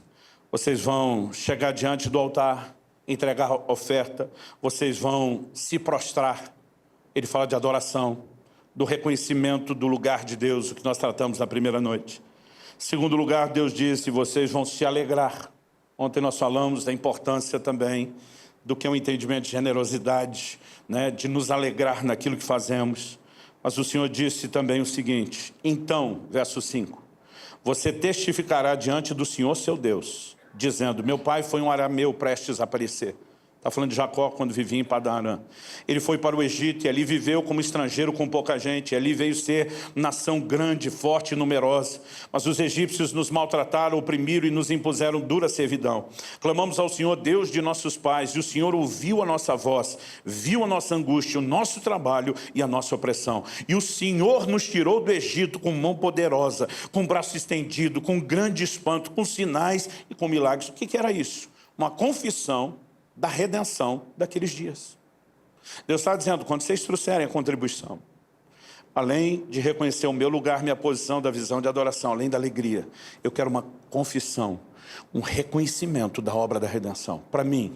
vocês vão chegar diante do altar, entregar oferta, vocês vão se prostrar. Ele fala de adoração, do reconhecimento do lugar de Deus, o que nós tratamos na primeira noite. Em segundo lugar, Deus disse: vocês vão se alegrar. Ontem nós falamos da importância também do que é um entendimento de generosidade, né, de nos alegrar naquilo que fazemos. Mas o Senhor disse também o seguinte: então, verso 5, você testificará diante do Senhor seu Deus, dizendo: meu pai foi um arameu prestes a aparecer. Está falando de Jacó quando vivia em Padã-Arã. Ele foi para o Egito e ali viveu como estrangeiro com pouca gente. Ali veio ser nação grande, forte e numerosa. Mas os egípcios nos maltrataram, oprimiram e nos impuseram dura servidão. Clamamos ao Senhor, Deus de nossos pais, e o Senhor ouviu a nossa voz, viu a nossa angústia, o nosso trabalho e a nossa opressão. E o Senhor nos tirou do Egito com mão poderosa, com braço estendido, com grande espanto, com sinais e com milagres. O que era isso? Uma confissão da redenção daqueles dias. Deus está dizendo, quando vocês trouxerem a contribuição, além de reconhecer o meu lugar, minha posição da visão de adoração, além da alegria, eu quero uma confissão, um reconhecimento da obra da redenção. Para mim,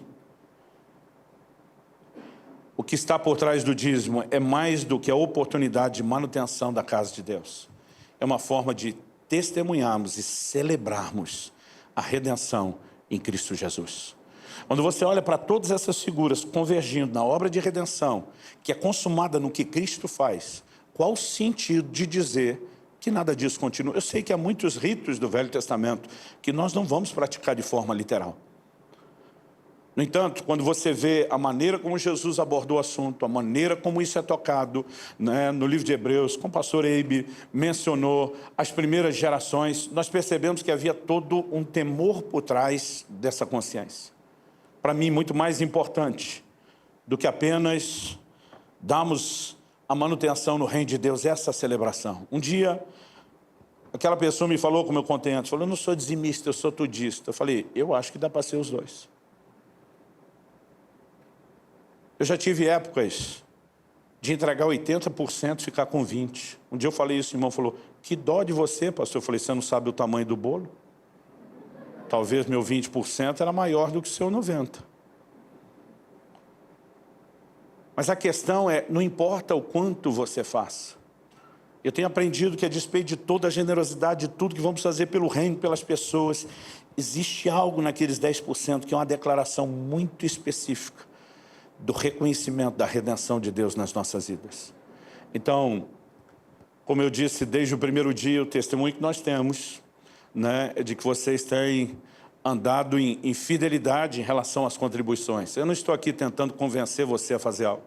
o que está por trás do dízimo é mais do que a oportunidade de manutenção da casa de Deus. É uma forma de testemunharmos e celebrarmos a redenção em Cristo Jesus. Quando você olha para todas essas figuras convergindo na obra de redenção, que é consumada no que Cristo faz, qual o sentido de dizer que nada disso continua? Eu sei que há muitos ritos do Velho Testamento que nós não vamos praticar de forma literal. No entanto, quando você vê a maneira como Jesus abordou o assunto, a maneira como isso é tocado, né, no livro de Hebreus, como o pastor Eibe mencionou, as primeiras gerações, nós percebemos que havia todo um temor por trás dessa consciência. Para mim, muito mais importante do que apenas darmos a manutenção no reino de Deus, essa celebração. Um dia, aquela pessoa me falou como eu contente, falou, eu não sou dizimista, eu sou tudista. Eu falei, eu acho que dá para ser os dois. Eu já tive épocas de entregar 80% e ficar com 20%. Um dia eu falei isso, o irmão falou, que dó de você, pastor. Eu falei, você não sabe o tamanho do bolo? Talvez meu 20% era maior do que o seu 90%. Mas a questão é, não importa o quanto você faça. Eu tenho aprendido que a despeito de toda a generosidade, de tudo que vamos fazer pelo reino, pelas pessoas, existe algo naqueles 10% que é uma declaração muito específica do reconhecimento da redenção de Deus nas nossas vidas. Então, como eu disse desde o primeiro dia, o testemunho que nós temos, né, de que vocês têm andado em fidelidade em relação às contribuições. Eu não estou aqui tentando convencer você a fazer algo.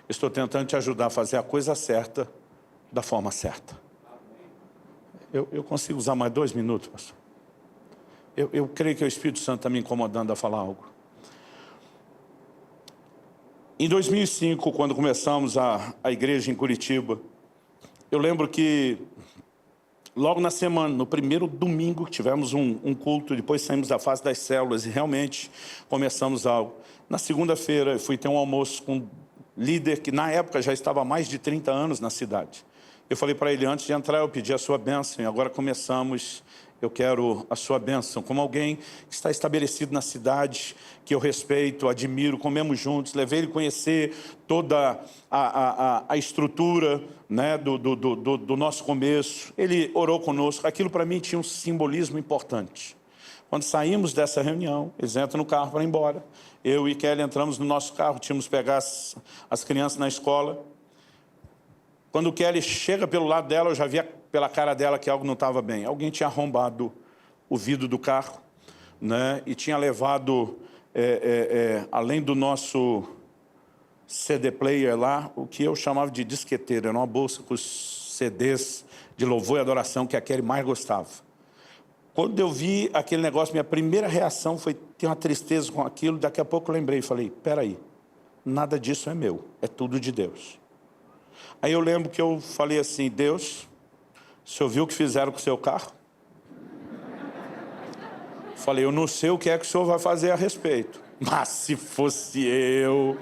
Eu estou tentando te ajudar a fazer a coisa certa, da forma certa. Eu consigo usar mais 2 minutos, pastor? Eu creio que o Espírito Santo está me incomodando a falar algo. Em 2005, quando começamos a igreja em Curitiba, eu lembro que logo na semana, no primeiro domingo, tivemos um culto, depois saímos da fase das células e realmente começamos algo. Na segunda-feira, eu fui ter um almoço com um líder que na época já estava há mais de 30 anos na cidade. Eu falei para ele, antes de entrar, eu pedi a sua bênção e agora começamos, eu quero a sua bênção. Como alguém que está estabelecido na cidade, que eu respeito, admiro, comemos juntos, levei ele a conhecer toda a estrutura, né, do nosso começo. Ele orou conosco, aquilo para mim tinha um simbolismo importante. Quando saímos dessa reunião, eles entram no carro para ir embora. Eu e Kelly entramos no nosso carro, tínhamos que pegar as crianças na escola. Quando o Kelly chega pelo lado dela, eu já via pela cara dela que algo não estava bem. Alguém tinha arrombado o vidro do carro, né, e tinha levado, além do nosso CD player lá, o que eu chamava de disqueteira. Era uma bolsa com os CDs de louvor e adoração que a Kelly mais gostava. Quando eu vi aquele negócio, minha primeira reação foi ter uma tristeza com aquilo. Daqui a pouco eu lembrei e falei, peraí, nada disso é meu, é tudo de Deus. Aí eu lembro que eu falei assim, Deus, o senhor viu o que fizeram com o seu carro? Falei, eu não sei o que é que o senhor vai fazer a respeito. Mas se fosse eu,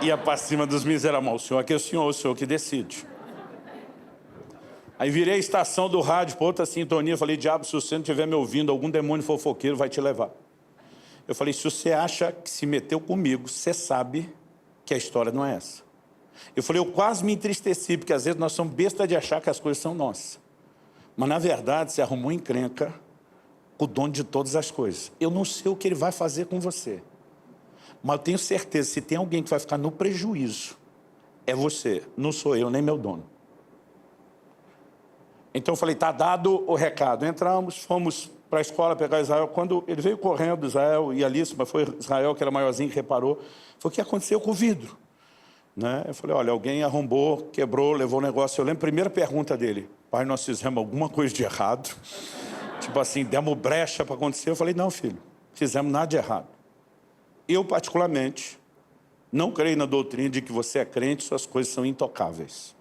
ia para cima dos miseráveis. O senhor aqui é o senhor que decide. Aí virei a estação do rádio para outra sintonia. Falei, diabo, se você não estiver me ouvindo, algum demônio fofoqueiro vai te levar. Eu falei, se você acha que se meteu comigo, você sabe que a história não é essa. Eu falei, eu quase me entristeci, porque às vezes nós somos bestas de achar que as coisas são nossas. Mas na verdade, você arrumou encrenca com o dono de todas as coisas. Eu não sei o que ele vai fazer com você. Mas eu tenho certeza, se tem alguém que vai ficar no prejuízo, é você, não sou eu, nem meu dono. Então eu falei, está dado o recado. Entramos, fomos para a escola pegar Israel. Quando ele veio correndo, Israel e Alice, mas foi Israel que era maiorzinho que reparou, foi o que aconteceu com o vidro. Né? Eu falei, olha, alguém arrombou, quebrou, levou o negócio. Eu lembro a primeira pergunta dele, pai, nós fizemos alguma coisa de errado? Tipo assim, demos brecha para acontecer. Eu falei, não, filho, fizemos nada de errado. Eu, particularmente, não creio na doutrina de que você é crente, suas coisas são intocáveis.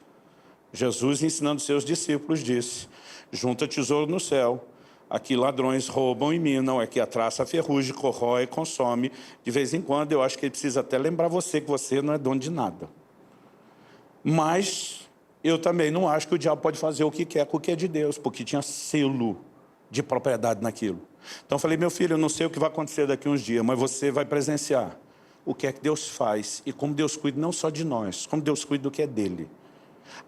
Jesus, ensinando seus discípulos, disse, junta tesouro no céu, aqui ladrões roubam e minam, aqui a traça, a ferrugem, corrói, consome. De vez em quando, eu acho que ele precisa até lembrar você que você não é dono de nada. Mas eu também não acho que o diabo pode fazer o que quer com o que é de Deus, porque tinha selo de propriedade naquilo. Então eu falei, meu filho, eu não sei o que vai acontecer daqui uns dias, mas você vai presenciar o que é que Deus faz e como Deus cuida não só de nós, como Deus cuida do que é dele.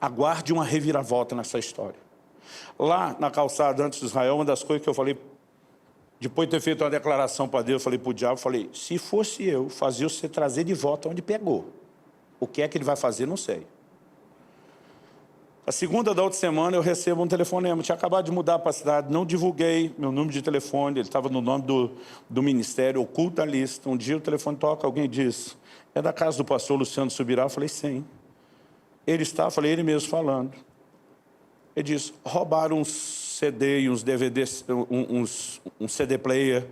Aguarde uma reviravolta nessa história. Lá na calçada antes de Israel, uma das coisas que eu falei, depois de ter feito uma declaração para Deus, eu falei para o diabo, falei, se fosse eu, fazia você trazer de volta onde pegou. O que é que ele vai fazer, não sei. A segunda da outra semana eu recebo um telefonema, eu tinha acabado de mudar para a cidade, não divulguei meu número de telefone, ele estava no nome do ministério, oculto da lista. Um dia o telefone toca, alguém diz, é da casa do pastor Luciano Subirá? Eu falei, sim. Ele está, falei, ele mesmo falando. Ele diz, roubaram uns CD e uns DVDs, um CD player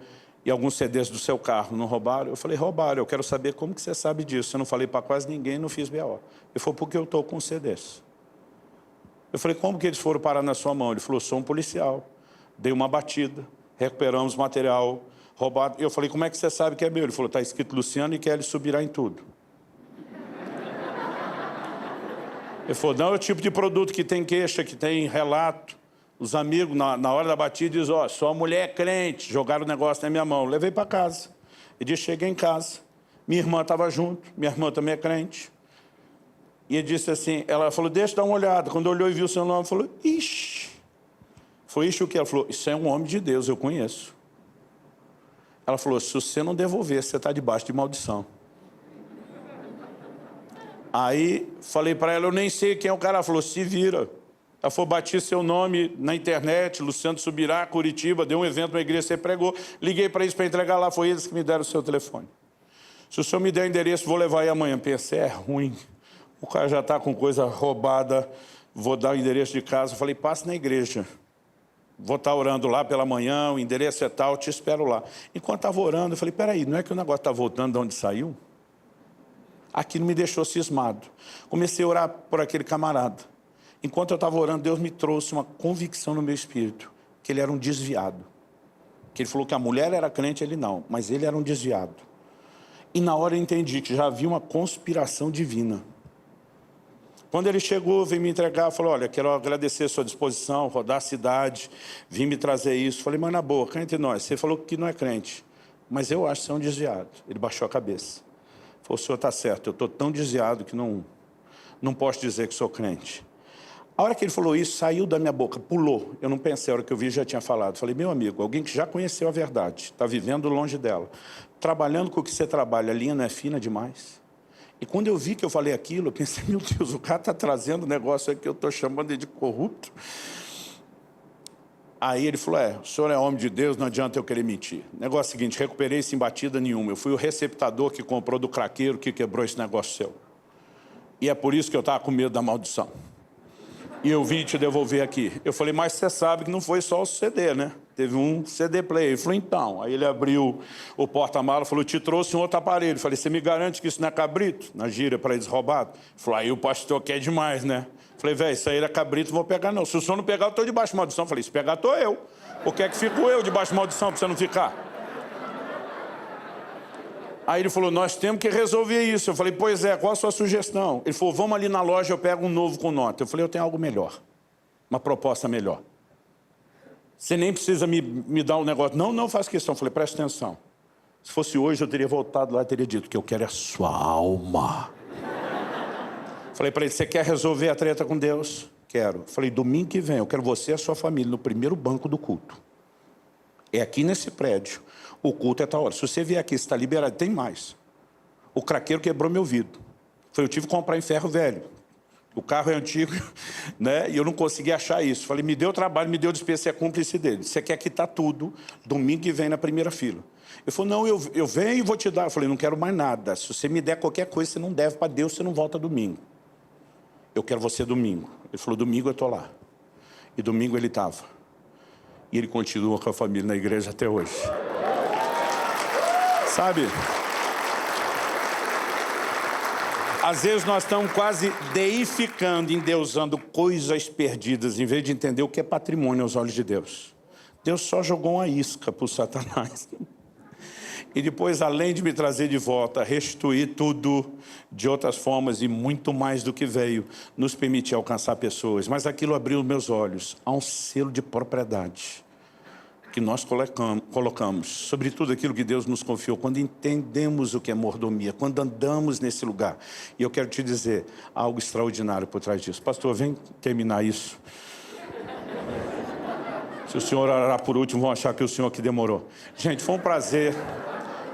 e alguns CDs do seu carro, não roubaram? Eu falei, roubaram, eu quero saber como que você sabe disso. Eu não falei para quase ninguém, não fiz BO. Ele falou, porque eu estou com CDs. Eu falei, como que eles foram parar na sua mão? Ele falou, sou um policial, dei uma batida, recuperamos material roubado. Eu falei, como é que você sabe que é meu? Ele falou, está escrito Luciano e Kelly Subirá em tudo. Ele falou, não, é o tipo de produto que tem queixa, que tem relato. Os amigos, na hora da batida, dizem, ó, sua mulher é crente, jogaram o negócio na minha mão. Levei para casa. Ele disse, cheguei em casa, minha irmã estava junto, minha irmã também é crente. E ele disse assim, ela falou, deixa eu dar uma olhada. Quando olhou e viu o seu nome, falou, ixi. Foi ixi o quê? Ela falou, isso é um homem de Deus, eu conheço. Ela falou, se você não devolver, você está debaixo de maldição. Aí, falei para ela, eu nem sei quem é o cara. Ela falou, se vira. Ela falou, bati seu nome na internet, Luciano Subirá, Curitiba, deu um evento na igreja, você pregou. Liguei para eles para entregar lá, foi eles que me deram o seu telefone. Se o senhor me der o endereço, vou levar aí amanhã. Pensei, é ruim. O cara já está com coisa roubada, vou dar o endereço de casa. Falei, passe na igreja. Vou estar orando lá pela manhã, o endereço é tal, te espero lá. Enquanto estava orando, eu falei, peraí, não é que o negócio está voltando de onde saiu? Aquilo me deixou cismado. Comecei a orar por aquele camarada. Enquanto eu estava orando, Deus me trouxe uma convicção no meu espírito, que ele era um desviado. Que ele falou que a mulher era crente, ele não, mas ele era um desviado. E na hora eu entendi que já havia uma conspiração divina. Quando ele chegou, veio me entregar, falou, olha, quero agradecer a sua disposição, rodar a cidade, vim me trazer isso. Falei, mas na boa, cá entre nós, você falou que não é crente, mas eu acho que você é um desviado. Ele baixou a cabeça. Falou, o senhor está certo, eu estou tão desviado que não posso dizer que sou crente. A hora que ele falou isso, saiu da minha boca, pulou. Eu não pensei, a hora que eu vi, já tinha falado. Falei, meu amigo, alguém que já conheceu a verdade, está vivendo longe dela, trabalhando com o que você trabalha, a linha não é fina demais? E quando eu vi que eu falei aquilo, eu pensei, meu Deus, o cara está trazendo um negócio aqui que eu estou chamando de corrupto. Aí ele falou, o senhor é homem de Deus, não adianta eu querer mentir. Negócio seguinte, recuperei sem batida nenhuma. Eu fui o receptador que comprou do craqueiro que quebrou esse negócio seu. E é por isso que eu estava com medo da maldição. E eu vim te devolver aqui. Eu falei, mas você sabe que não foi só o CD, né? Teve um CD player. Ele falou, então. Aí ele abriu o porta-mala, falou, te trouxe um outro aparelho. Eu falei, você me garante que isso não é cabrito? Na gíria, para eles roubados. Ele falou, aí o pastor quer demais, né? Eu falei, velho, isso aí era cabrito, não vou pegar não. Se o senhor não pegar, eu estou debaixo de maldição. Eu falei, se pegar, estou eu. Por que é que fico eu debaixo de maldição, para você não ficar? Aí ele falou, nós temos que resolver isso. Eu falei, pois é, qual a sua sugestão? Ele falou, vamos ali na loja, eu pego um novo com nota. Eu falei, eu tenho algo melhor, uma proposta melhor. Você nem precisa me dar um negócio. Não, não faço questão. Eu falei, presta atenção. Se fosse hoje, eu teria voltado lá e teria dito que eu quero é a sua alma. Falei para ele, você quer resolver a treta com Deus? Quero. Falei, domingo que vem, eu quero você e a sua família no primeiro banco do culto. É aqui nesse prédio. O culto é tal hora. Se você vier aqui, você está liberado. Tem mais. O craqueiro quebrou meu vidro. Eu tive que comprar em ferro velho. O carro é antigo, né? E eu não consegui achar isso. Falei, me deu trabalho, me deu despesa, você é cúmplice dele. Você quer quitar tudo, domingo que vem na primeira fila. Ele falou, não, eu venho e vou te dar. Eu falei, não quero mais nada. Se você me der qualquer coisa, você não deve para Deus, você não volta domingo. Eu quero você domingo. Ele falou, domingo eu estou lá. E domingo ele estava. E ele continua com a família na igreja até hoje. Sabe? Às vezes nós estamos quase deificando, endeusando coisas perdidas, em vez de entender o que é patrimônio aos olhos de Deus. Deus só jogou uma isca para o Satanás. E depois, além de me trazer de volta, restituir tudo de outras formas e muito mais do que veio, nos permitir alcançar pessoas. Mas aquilo abriu meus olhos a um selo de propriedade que nós colocamos sobre tudo aquilo que Deus nos confiou, quando entendemos o que é mordomia, quando andamos nesse lugar. E eu quero te dizer algo extraordinário por trás disso. Pastor, vem terminar isso. Se o senhor orar por último, vão achar que o senhor que demorou. Gente, foi um prazer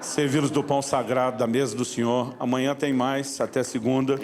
servi-los do pão sagrado da mesa do Senhor. Amanhã tem mais, até segunda.